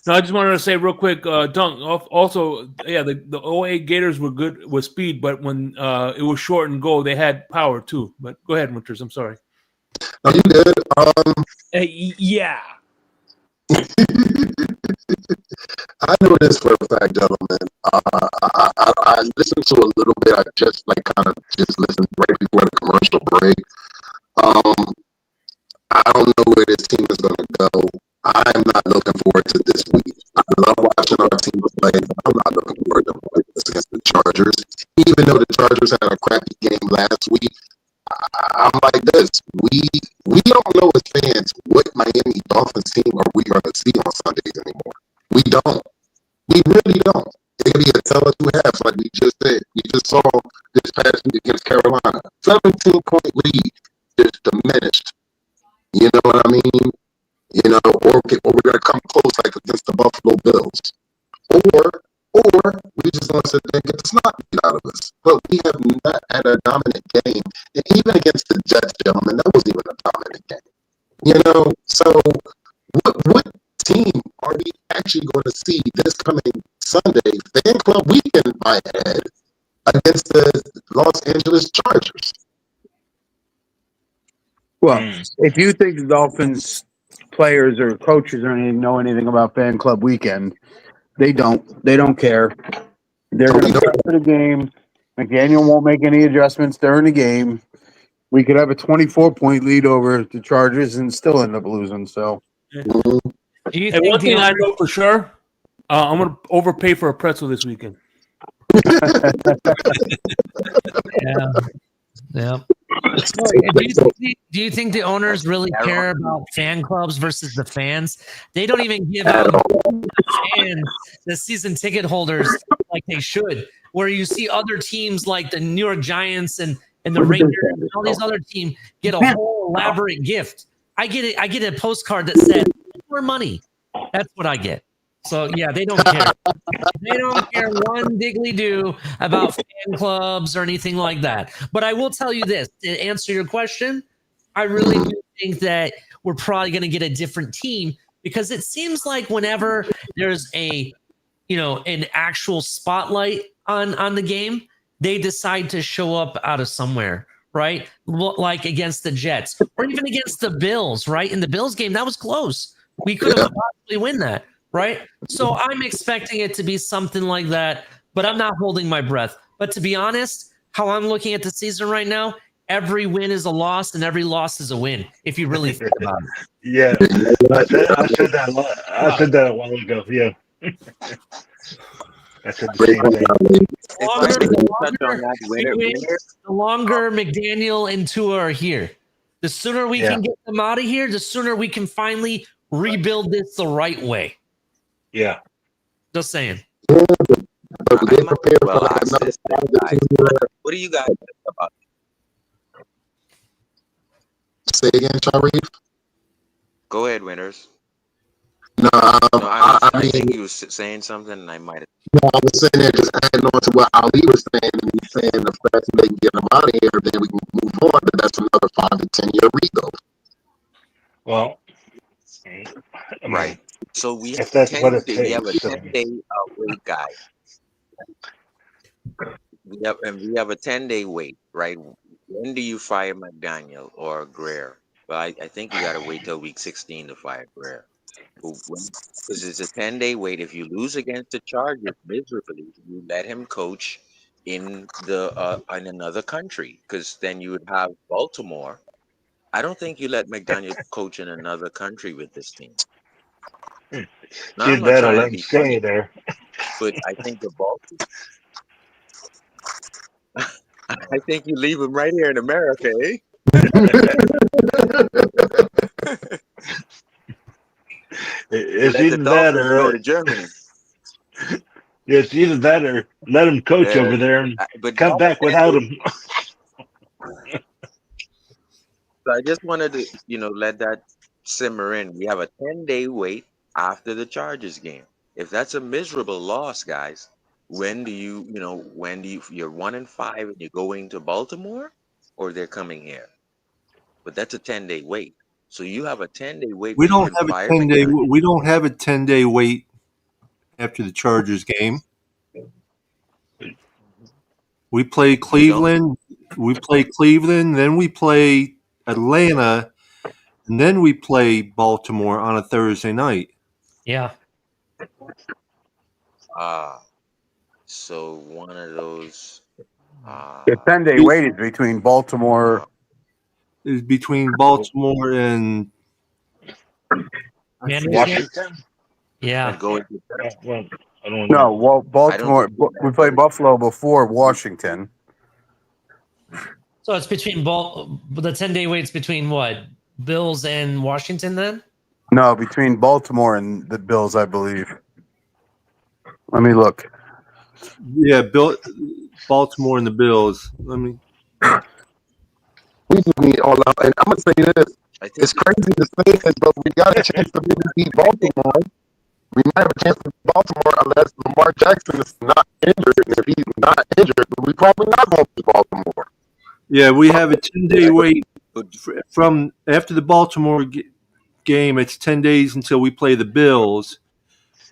No, I just wanted to say real quick, Dunk. Also, yeah, the 08 Gators were good with speed, but when it was short and goal, they had power too. But go ahead, Winters. I'm sorry. No, you good? Yeah. I know this for a fact, gentlemen. I listened to a little bit. I just kind of listened right before the commercial break. I don't know where this team is going to go. I'm not looking forward to this week. I love watching our team play, but I'm not looking forward to play this against the Chargers. Even though the Chargers had a crappy game last week, I'm like this. We don't know as fans what Miami Dolphins team are we going to see on Sundays anymore. We don't. We really don't. It could be a tell of two halves, like we just said. We just saw this past week against Carolina. 17-point lead is diminished You know what I mean? You know, or we're gonna come close like against the Buffalo Bills, or we just gonna sit there and get the snot beat out of us. But we have not had a dominant game, and even against the Jets, gentlemen, that wasn't even a dominant game. You know, so what team are we actually going to see this coming Sunday, Fan Club Weekend, by head, against the Los Angeles Chargers? Well, if you think the Dolphins players or coaches or anything know anything about Fan Club Weekend, they don't. They don't care. They're going to prep for the game. McDaniel won't make any adjustments during the game. We could have a 24-point lead over the Chargers and still end up losing. So, Do you And think one thing the I know for sure, I'm gonna overpay for a pretzel this weekend. Yeah. So, do you think the owners really care about fan clubs versus the fans? They don't even give out the season ticket holders like they should. Where you see other teams like the New York Giants and the Rangers and all these other teams get a whole elaborate gift. I get it. I get a postcard that says more money. That's what I get. So yeah, they don't care. They don't care one diggly do about fan clubs or anything like that. But I will tell you this to answer your question. I really do think that we're probably going to get a different team because it seems like whenever there's an actual spotlight on the game, they decide to show up out of somewhere, right? Like against the Jets or even against the Bills, right? In the Bills game, that was close. We could have possibly win that. Right. So I'm expecting it to be something like that, but I'm not holding my breath. But to be honest, how I'm looking at the season right now, every win is a loss and every loss is a win. If you really think about it. Yeah, I said that a while ago. Yeah, I said the same thing. The longer McDaniel and Tua are here, the sooner we can get them out of here, the sooner we can finally rebuild this the right way. Yeah. Just saying. What do you guys think about it? Say again, Sharif? Go ahead, Winters. No, I think you was saying something, and I might have. No, I was saying that just adding on to what Ali was saying, and he's saying the fact that they can get them out of here, then we can move on, but that's another 5 to 10 year rebuild. Well, right. So we have if that's what it we have a takes, 10-day wait, guys. We have a 10-day wait, right? When do you fire McDaniel or Greer? Well, I think you got to wait till week 16 to fire Greer. Because it's a 10-day wait. If you lose against the Chargers miserably, you let him coach in another country. Because then you would have Baltimore. I don't think you let McDaniel coach in another country with this team. Now, I'm not trying to be funny there, but I think the Baltimore. I think you leave him right here in America, eh? It's either that or go to Germany. It's either that or let him coach over there and come back without him. So I just wanted to, let that simmer in. We have a 10-day wait after the Chargers game. If that's a miserable loss, guys, when do you you're 1-5 and you're going to Baltimore, or they're coming here? But that's a 10-day wait. So you have a 10-day wait. We don't have a 10-day. We don't have a 10-day wait after the Chargers game. We play Cleveland. We play Cleveland. Then we play Atlanta, and then we play Baltimore on a Thursday night. Yeah. So one of those. The 10-day wait is between Baltimore. Is between Baltimore and Washington. Yeah. No, well, Baltimore. We played Buffalo before Washington. So it's between the 10-day wait's between what? Bills and Washington then? No, between Baltimore and the Bills, I believe. Let me look. Yeah, Baltimore and the Bills. We just need all out. And I'm gonna say this: I think It's crazy to say this, but we got a chance to maybe beat Baltimore. We might have a chance to beat Baltimore unless Lamar Jackson is not injured. And if he's not injured, we probably not going to beat Baltimore. Yeah, we have a 10-day wait but from after the Baltimore game. It's 10 days until we play the Bills,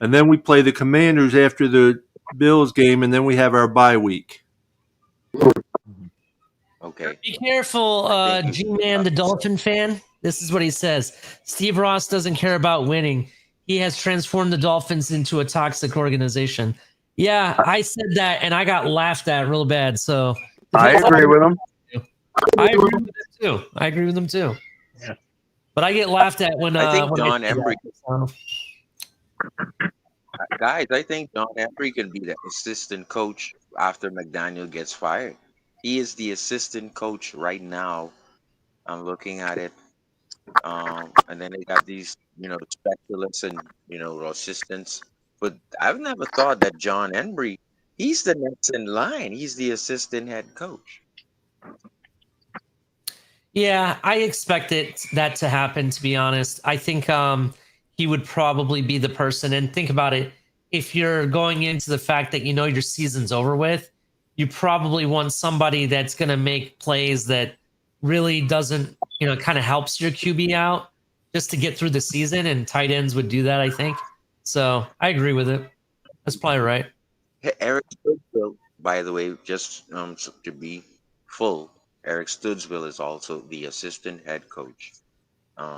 and then we play the Commanders after the Bills game, and then we have our bye week. okay. Be careful, I think G-Man, the Dolphin fan. This is what he says. Steve Ross doesn't care about winning. He has transformed the Dolphins into a toxic organization. Yeah, I said that, and I got laughed at real bad. So I agree with him. I agree with them too. I agree with them too. Yeah. But I get laughed at when I think when John say that, Emery. so. Guys, I think John Emery can be the assistant coach after McDaniel gets fired. He is the assistant coach right now. I'm looking at it. And then they got these, specialists and, assistants. But I've never thought that John Emery, he's the next in line. He's the assistant head coach. Yeah, I expected that to happen, to be honest. I think he would probably be the person. And think about it. If you're going into the fact that your season's over with, you probably want somebody that's going to make plays that really doesn't, kind of helps your QB out just to get through the season. And tight ends would do that, I think. So I agree with it. That's probably right. Hey, Eric Studesville, by the way, just to be full, Eric Studesville is also the assistant head coach.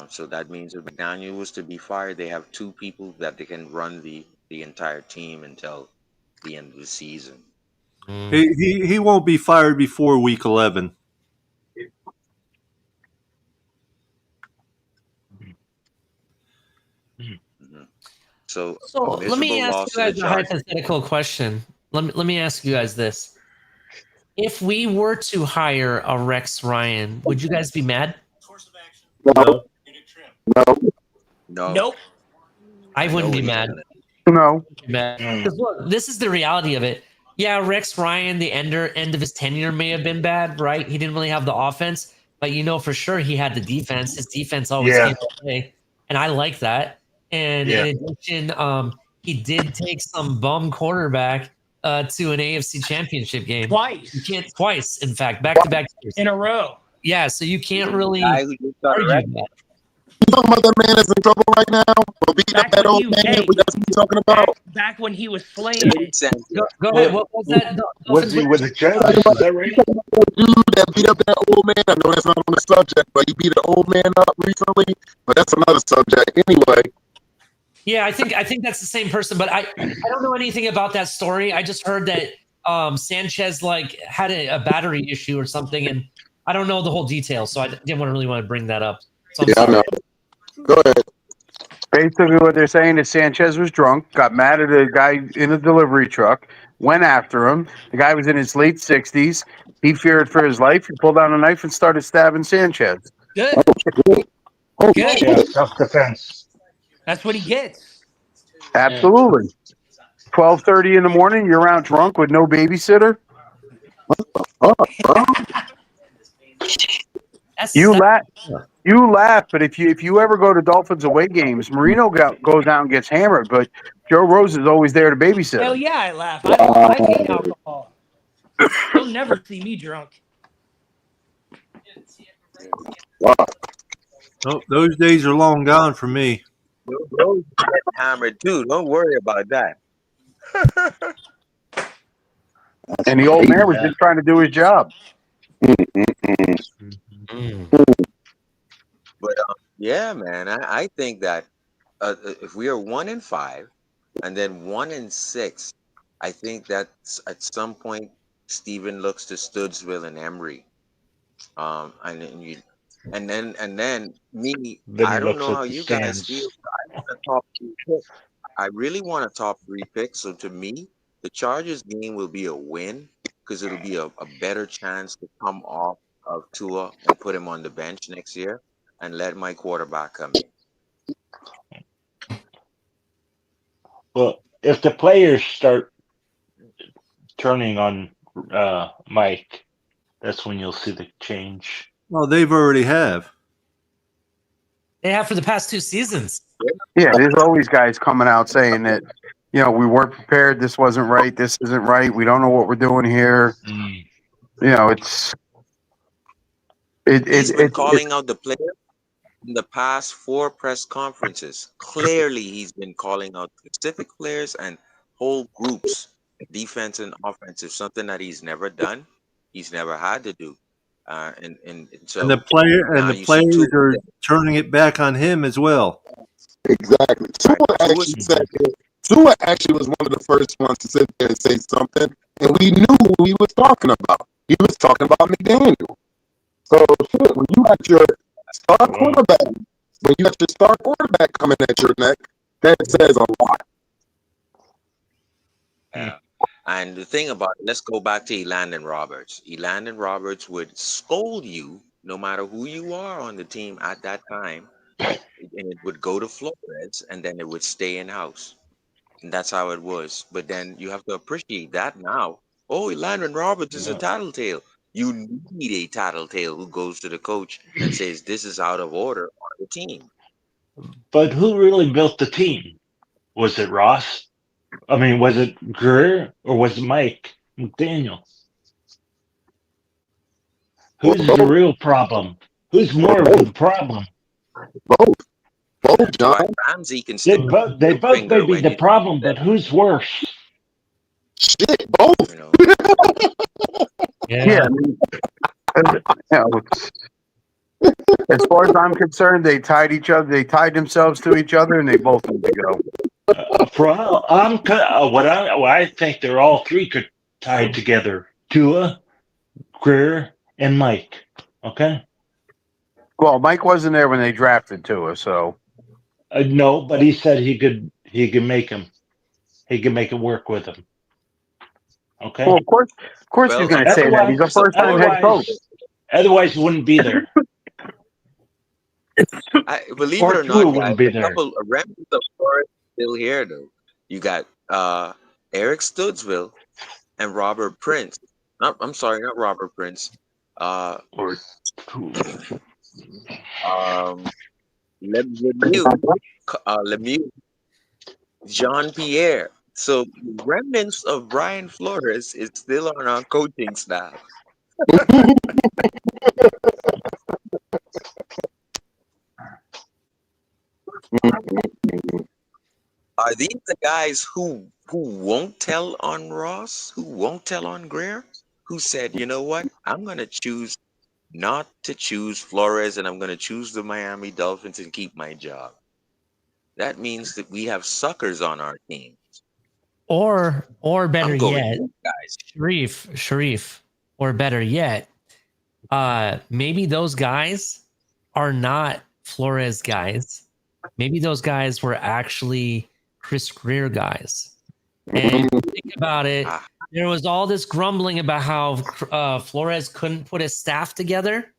So that means if McDaniel was to be fired, they have two people that they can run the entire team until the end of the season. He won't be fired before week 11. Mhm. So let me miserable ask loss you to the guys a Chargers. hypothetical question. Let me ask you guys this. If we were to hire a Rex Ryan, would you guys be mad? No. No, Nope. I I know wouldn't what be he's mad. gonna. No. Because look, this is the reality of it. Yeah, Rex Ryan, the end of his tenure may have been bad, right? He didn't really have the offense, but for sure he had the defense. His defense always Yeah. came to play, and I like that. And Yeah. in addition, he did take some bum quarterback to an AFC Championship game. Twice, in fact, back-to-back years. In a row. Yeah, so you can't really Guy who just got argue arrested. that. You talking about that man that's in trouble right now? For beating up that old man? That's what you talking about? Back when he was slaying Eddie it. Sanchez. Go ahead. What was that? Was he with the Jets? Is that right? Dude that beat up that old man. I know that's not on the subject, but he beat an old man up recently. But that's another subject. Anyway, Yeah, I think that's the same person, but I don't know anything about that story. I just heard that Sanchez had a battery issue or something, and I don't know the whole details, so I didn't really want to bring that up. So I'm yeah, I sorry. know. Go ahead. Basically, what they're saying is Sanchez was drunk, got mad at a guy in a delivery truck, went after him. The guy was in his late 60s. He feared for his life. He pulled out a knife and started stabbing Sanchez. Good. Oh, Good. Yeah, self-defense. That's what he gets. Absolutely. 12:30 in the morning, you're out drunk with no babysitter. You laugh, but if you ever go to Dolphins away games, Marino goes out and gets hammered, but Joe Rose is always there to babysit. Hell yeah, I laugh. I hate alcohol. You'll never see me drunk. Oh, those days are long gone for me. Rose get hammered too. Don't worry about that. And the old man was just trying to do his job. But yeah, man, I think that if we are 1-5 and then 1-6, I think that at some point Steven looks to Studesville and Emery, and then me. Then he I don't looks know at how the you guys stands. feel. I want a top 3 pick. I really want a top 3 pick. So to me, the Chargers game will be a win because it'll be a better chance to come off of Tua and put him on the bench next year and let my quarterback come in. Well, if the players start turning on Mike, that's when you'll see the change. Well, they've already have. They have for the past 2 seasons. Yeah, there's always guys coming out saying that, we weren't prepared. This wasn't right. This isn't right. We don't know what we're doing here. It's He's been calling out the players in the past 4 press conferences. Clearly, he's been calling out specific players and whole groups, defense and offensive, something that he's never done. He's never had to do. And so And the now you see players two. are turning it back on him as well. Exactly. Tua actually was one of the first ones to sit there and say something, and we knew who he was talking about. He was talking about McDaniel. So shit, when you got your star quarterback coming at your neck, that says a lot. Yeah. And the thing about it, let's go back to Elandon Roberts. Elandon Roberts would scold you no matter who you are on the team at that time, and it would go to Flores, and then it would stay in house. And that's how it was. But then you have to appreciate that now. Oh, Elandon Roberts is a tattletale. You need a tattletale who goes to the coach and says, this is out of order on the team. But who really built the team? Was it Ross? I mean, was it Greer or was it Mike McDaniel? Who's the real problem? Who's more of the problem? Both, John. Ramsey can still They both may be the problem, but who's worse? Shit, both. Yeah. As far as I'm concerned, they tied themselves to each other, and they both need to go. I think they're all three could tied together. Tua, Greer, and Mike. Okay. Well, Mike wasn't there when they drafted Tua, so no, but he said he could make him. He could make it work with him. Okay. Well, of course, he's going to say that. He's a first-time head coach. Otherwise, he wouldn't be there. Believe it or not, guys, a couple of remnants of Flores still here, though. You got Eric Studsville and Robert Prince. I'm sorry, not Robert Prince. Lemieux, Jean Pierre. So remnants of Brian Flores is still on our coaching staff. Are these the guys who won't tell on Ross, who won't tell on Greer, who said, you know what, I'm going to choose not to choose Flores and I'm going to choose the Miami Dolphins and keep my job? That means that we have suckers on our team. Or better yet, Sharif, or better yet, maybe those guys are not Flores guys. Maybe those guys were actually Chris Greer guys. And think about it, there was all this grumbling about how Flores couldn't put his staff together,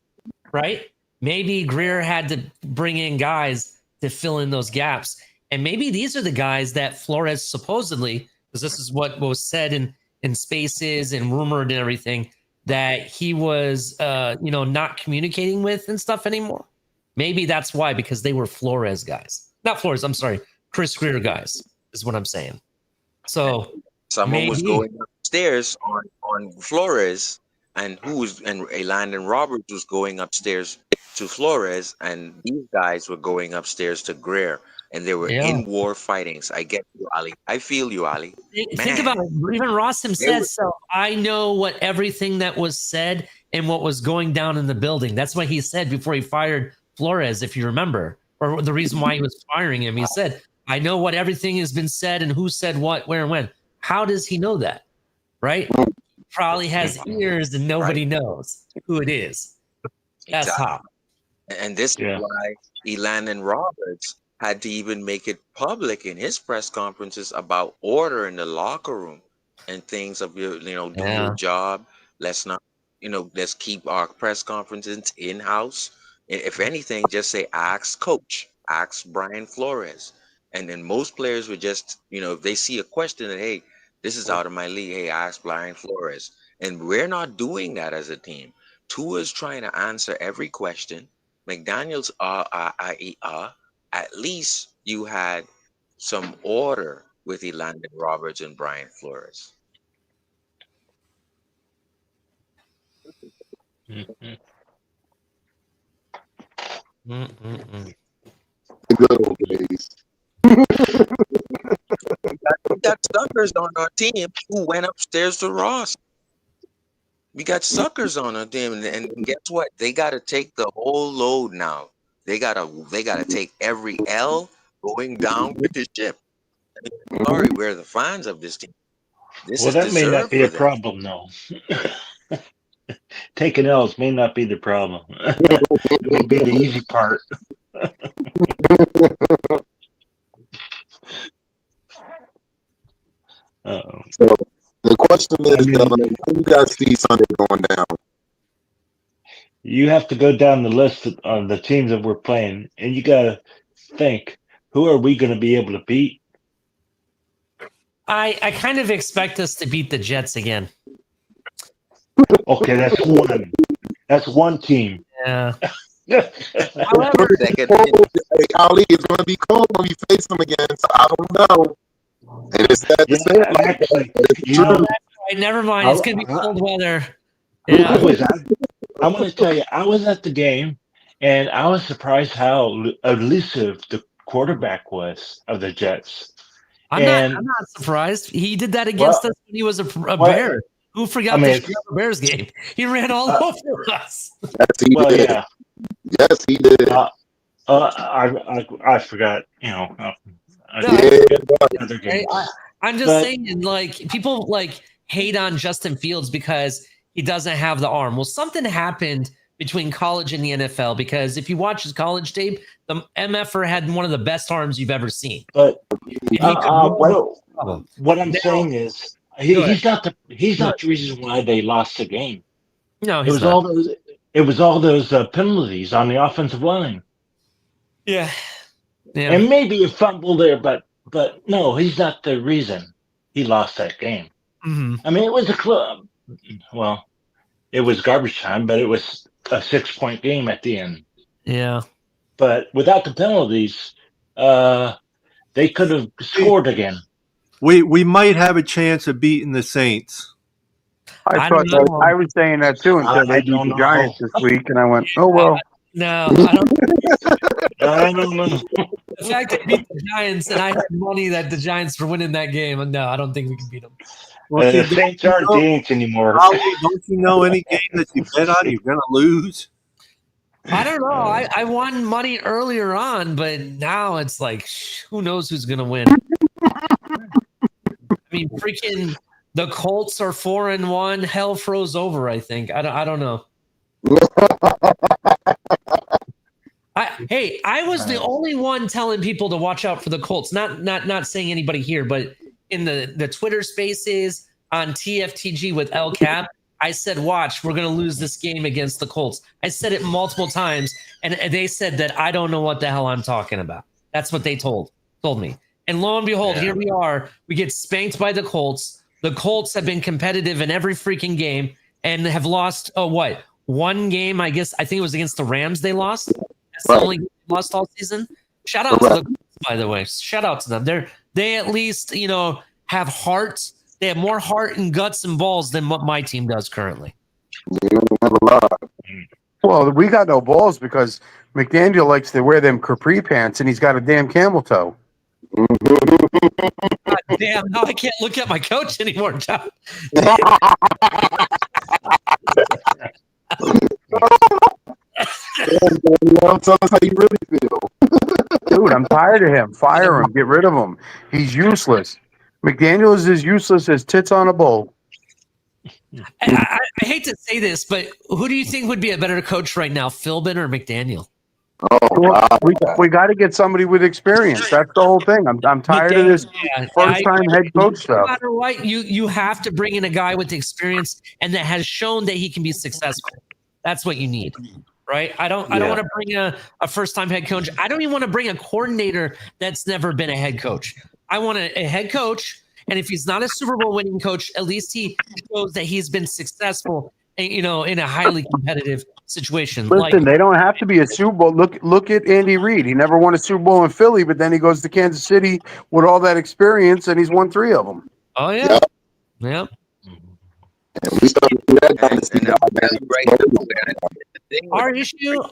right? Maybe Greer had to bring in guys to fill in those gaps. And maybe these are the guys that Flores supposedly, because this is what was said in spaces and rumored and everything, that he was not communicating with and stuff anymore. Maybe that's why, because they were Flores guys. Not Flores, I'm sorry, Chris Greer guys is what I'm saying. So someone was going upstairs on Flores, and Elandon Roberts was going upstairs to Flores, and these guys were going upstairs to Greer, and they were in war fightings. I get you, Ali. I feel you, Ali. Think about it. Even Ross himself said, so I know what everything that was said and what was going down in the building. That's what he said before he fired Flores, if you remember, or the reason why he was firing him. He said, I know what everything has been said and who said what, where, and when. How does he know that? Right? Probably has ears and nobody knows who it is. That's how. And this is why Elandon Roberts had to even make it public in his press conferences about order in the locker room and things of do your job. Let's not, let's keep our press conferences in-house. If anything, just say, ask coach, ask Brian Flores. And then most players would just, if they see a question that, hey, this is out of my league, hey, ask Brian Flores. And we're not doing that as a team. Tua's trying to answer every question. McDaniels at least you had some order with Elandon Roberts and Brian Flores. Mhm. Mm-mm-mm. The good old days. We got suckers on our team who went upstairs to Ross. We got suckers on our team, and guess what? They got to take the whole load now. They gotta take every L going down with the ship. I mean, sorry, we're the fans of this team. This Well, is that may not deserved be for a them. problem, though. Taking L's may not be the problem. It may be the easy part. Uh-oh. So the question I is, mean, Governor, who you guys see Sunday going down? you have to go down the list of the teams that we're playing, and you got to think, who are we going to be able to beat? I kind of expect us to beat the Jets again. Okay, that's one. That's one team. Yeah. However, second, Hey, Ali, it's going to be cold when we face them again, so I don't know. And it's sad to say it like actually, that, but it's you true. know, Right, never mind. It's gonna be cold weather. Yeah. I'm going to tell you, I was at the game, and I was surprised how elusive the quarterback was of the Jets. I'm not surprised. He did that against us when he was a Bear. Who forgot I mean, the Chicago Bears game? He ran all over us. Yes, he well, did. yeah. Yes, he did. I forgot, No, other games. I'm just saying, like, people like hate on Justin Fields because he doesn't have the arm. Well, something happened between college and the NFL, because if you watch his college tape, the MFer had one of the best arms you've ever seen. But problem. what I'm saying is he's not the reason why they lost the game. No, it was all those penalties on the offensive line. Yeah. And maybe a fumble there, but no, he's not the reason he lost that game. Mm-hmm. I mean, it was well, it was garbage time, but it was a 6-point game at the end. Yeah. But without the penalties, they could have scored again. We might have a chance of beating the Saints. I thought that, I was saying that too until they beat the Giants this week, and I went, "Oh well." No, I don't. I don't know. The fact they beat the Giants, and I had money that the Giants were winning that game, and no, I don't think we can beat them. Well, the Saints aren't Saints anymore. Don't you know any game that you bet on, you're going to lose? I don't know. I won money earlier on, but now it's like, who knows who's going to win? I mean, freaking the Colts are 4-1. Hell froze over, I think. I don't know. I was the only one telling people to watch out for the Colts. Not saying anybody here, but in the Twitter spaces, on TFTG with El Cap, I said, watch, we're going to lose this game against the Colts. I said it multiple times, and they said that I don't know what the hell I'm talking about. That's what they told me. And lo and behold, here we are. We get spanked by the Colts. The Colts have been competitive in every freaking game and have lost, one game, I think it was against the Rams they lost. That's the only game they lost all season. Shout out to the Colts, by the way. Shout out to them. They at least, have heart. They have more heart and guts and balls than what my team does currently. Well, we got no balls because McDaniel likes to wear them capri pants, and he's got a damn camel toe. God damn, now I can't look at my coach anymore, John. Tell us how you really feel. Dude, I'm tired of him. Fire him. Get rid of him. He's useless. McDaniel is as useless as tits on a bowl. I hate to say this, but who do you think would be a better coach right now, Philbin or McDaniel? We got to get somebody with experience. That's the whole thing. I'm tired of this first-time head coach stuff. No matter what, you have to bring in a guy with experience and that has shown that he can be successful. That's what you need, right? I don't want to bring a first-time head coach. I don't even want to bring a coordinator that's never been a head coach. I want a head coach, and if he's not a Super Bowl winning coach, at least he shows that he's been successful you know, in a highly competitive situation. Listen, they don't have to be a Super Bowl. Look at Andy Reid. He never won a Super Bowl in Philly, but then he goes to Kansas City with all that experience, and he's won 3 of them. Oh yeah, yeah. And we started with that dynasty. And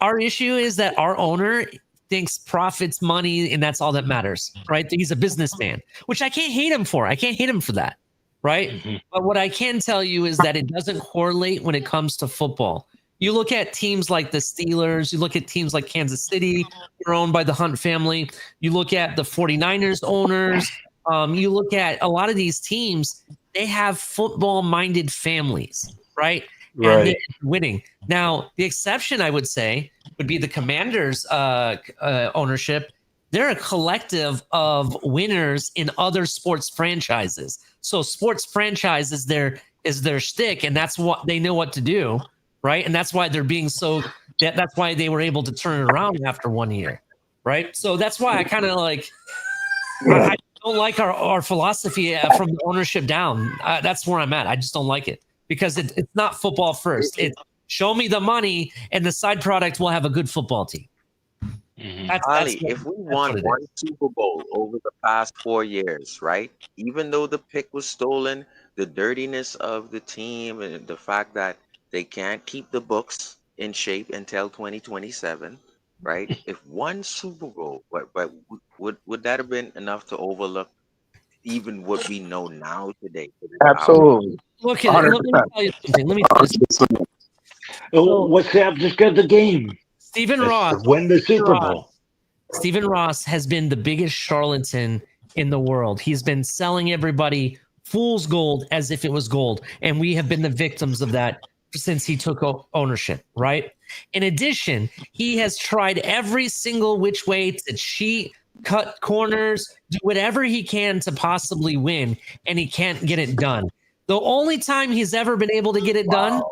Our issue is that our owner thinks profits, money, and that's all that matters, right? He's a businessman, which I can't hate him for. I can't hate him for that, right? But what I can tell you is that it doesn't correlate when it comes to football. You look at teams like the Steelers, you look at teams like Kansas City, they're owned by the Hunt family. You look at the 49ers owners, you look at a lot of these teams, they have football-minded families, right? And they're winning. Now, the exception, I would say, would be the Commanders' ownership. They're a collective of winners in other sports franchises. So sports franchise is their shtick, and that's what they know what to do, right? And that's why they're being so. That's why they were able to turn it around after 1 year, right? So that's why I kind of like. I don't like our philosophy from the ownership down. That's where I'm at. I just don't like it. Because it's not football first. It's show me the money, and the side product will have a good football team. If we won one Super Bowl over the past 4 years, right? Even though the pick was stolen, the dirtiness of the team and the fact that they can't keep the books in shape until 2027, right? If one Super Bowl, but would that have been enough to overlook even what we know now today? Absolutely. Look at it. Let me tell you something. Let me tell you something. What's the object of the game? Stephen Ross. Win the Super Bowl. Stephen Ross has been the biggest charlatan in the world. He's been selling everybody fool's gold as if it was gold. And we have been the victims of that since he took ownership, right? In addition, he has tried every single which way to cheat, cut corners, do whatever he can to possibly win, and he can't get it done. The only time he's ever been able to get it done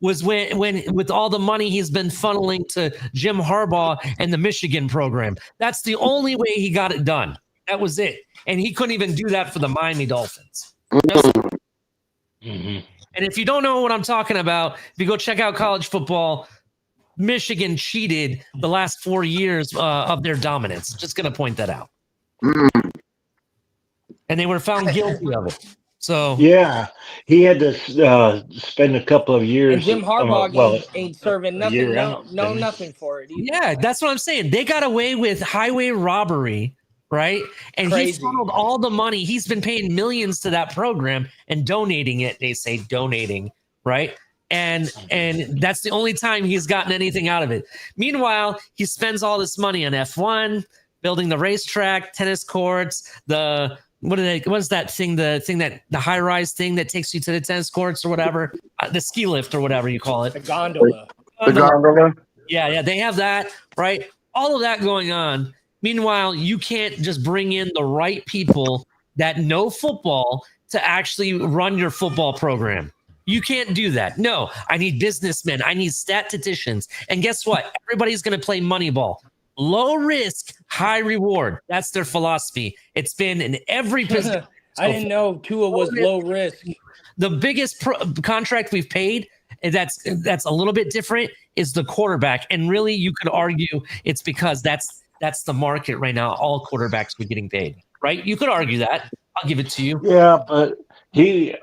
was when with all the money he's been funneling to Jim Harbaugh and the Michigan program. That's the only way he got it done. That was it. And he couldn't even do that for the Miami Dolphins. And if you don't know what I'm talking about, if you go check out college football, Michigan cheated the last 4 years of their dominance. Just going to point that out. And they were found guilty of it. So yeah, he had to spend a couple of years. And Jim Harbaugh ain't serving nothing, nothing for it either. Yeah, that's what I'm saying. They got away with highway robbery, right? And he funneled all the money. He's been paying millions to that program and donating it. They say donating, right? And that's the only time he's gotten anything out of it. Meanwhile, he spends all this money on F1, building the racetrack, tennis courts, what is that thing? The high-rise thing that takes you to the tennis courts or whatever, the ski lift or whatever you call it. The gondola. The gondola. Yeah, they have that, right? All of that going on. Meanwhile, you can't just bring in the right people that know football to actually run your football program. You can't do that. No, I need businessmen. I need statisticians. And guess what? Everybody's going to play Moneyball. Low risk, high reward. That's their philosophy. It's been in every position. I didn't know Tua was low risk. The biggest contract we've paid, that's a little bit different, is the quarterback. And really, you could argue it's because that's the market right now. All quarterbacks are getting paid, right? You could argue that. I'll give it to you. Yeah, but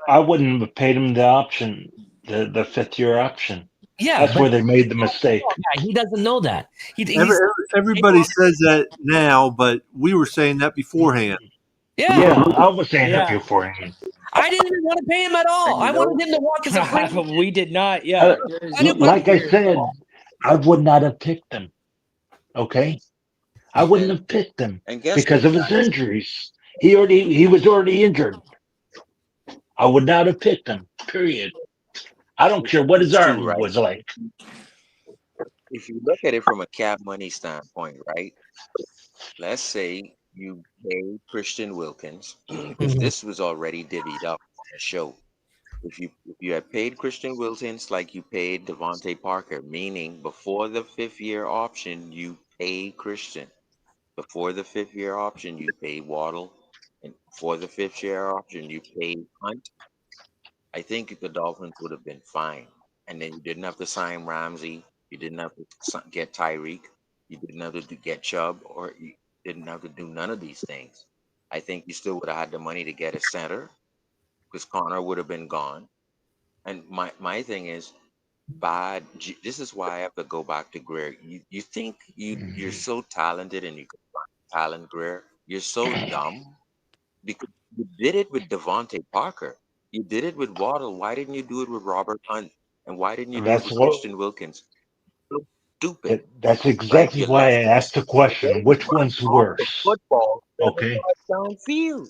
I wouldn't have paid him the option, the 5th-year option. Yeah, that's where they made the mistake. Yeah, he doesn't know that. Everybody says that now, but we were saying that beforehand. Yeah, I was saying that beforehand. I didn't even want to pay him at all. I wanted him to walk as a free. We did not. Yeah, like I said, I would not have picked him. Okay, I wouldn't have picked him because of his injuries. He was already injured. I would not have picked him. Period. I don't care what his arm was like. If you look at it from a cap money standpoint, right? Let's say you pay Christian Wilkins, because this was already divvied up on the show. If you had paid Christian Wilkins like you paid Devontae Parker, meaning before the 5th-year option, you pay Christian. Before the 5th-year option, you pay Waddle. And before the 5th-year option, you pay Hunt. I think the Dolphins would have been fine. and then you didn't have to sign Ramsey. You didn't have to get Tyreek. You didn't have to get Chubb, or you didn't have to do none of these things. I think you still would have had the money to get a center because Connor would have been gone. And my thing is, this is why I have to go back to Greer. You think you're so talented and you can find talent, Greer. You're so dumb because you did it with Devontae Parker. You did it with Waddle. Why didn't you do it with Robert Hunt? And why didn't you do it That's with what. Christian Wilkins? So stupid, That's right? exactly You why I left asked the question: getting which run one's off the worse? football 7 Okay. yards downfield.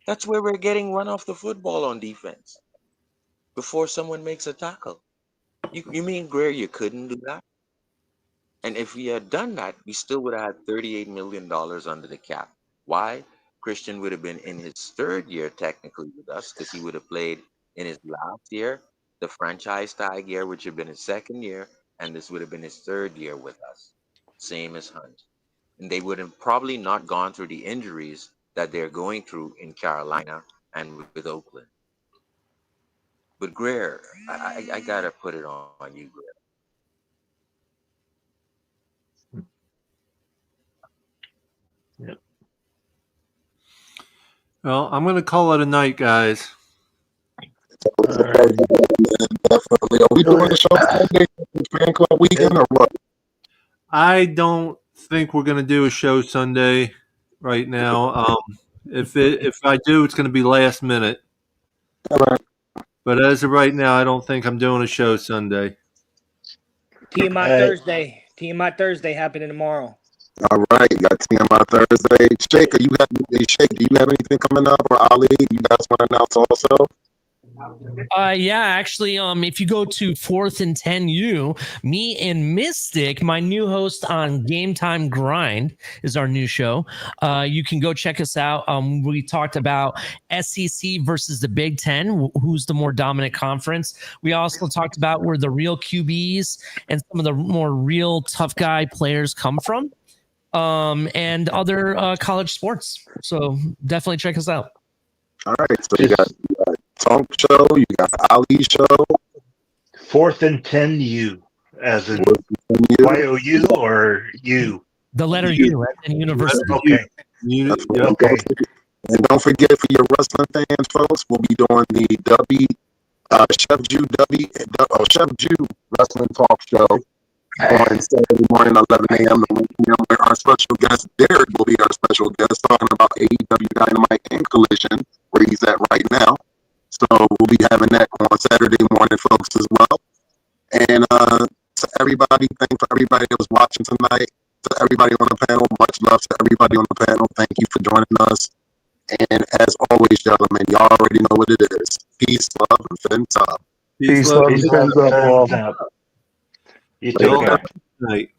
That's where we're getting run off the football on defense before someone makes a tackle. You mean, Greer, you couldn't do that? And if we had done that, we still would have had $38 million under the cap. Why? Christian would have been in his third year technically with us because he would have played in his last year, the franchise tag year, which would have been his second year, and this would have been his third year with us. Same as Hunt. And they would have probably not gone through the injuries that they're going through in Carolina and with Oakland. But Greer, I gotta put it on you, Greer. Yep. Well, I'm going to call it a night, guys. Definitely. Are we doing the show Sunday fan club weekend or what? I don't think we're going to do a show Sunday right now. If I do, it's going to be last minute. All right. But as of right now, I don't think I'm doing a show Sunday. TMI Thursday. TMI Thursday happening tomorrow. All right, got TMI Thursday. Shake, do you have anything coming up, or Ali? You guys want to announce also? Yeah, actually, if you go to 4th and 10U, me and Mystic, my new host on Game Time Grind, is our new show. You can go check us out. We talked about SEC versus the Big Ten, who's the more dominant conference. We also talked about where the real QBs and some of the more real tough guy players come from, and other college sports. So definitely check us out. All right, so you got Tonk show, you got Ali show. 4th and 10U, as in YOU or U? The letter U, as in university. Okay. Okay. And don't forget, for your wrestling fans, folks, we'll be doing the Chef Jew Wrestling Talk Show on Saturday morning, 11 a.m. to 1 p.m. where our special guest, Derek, will be our special guest talking about AEW Dynamite and Collision, where he's at right now. So we'll be having that on Saturday morning, folks, as well. And to everybody, for everybody that was watching tonight, to everybody on the panel, much love to everybody on the panel. Thank you for joining us. And as always, gentlemen, y'all already know what it is. Peace, love, and fins up. Peace, love, and fins up. You take care. Night.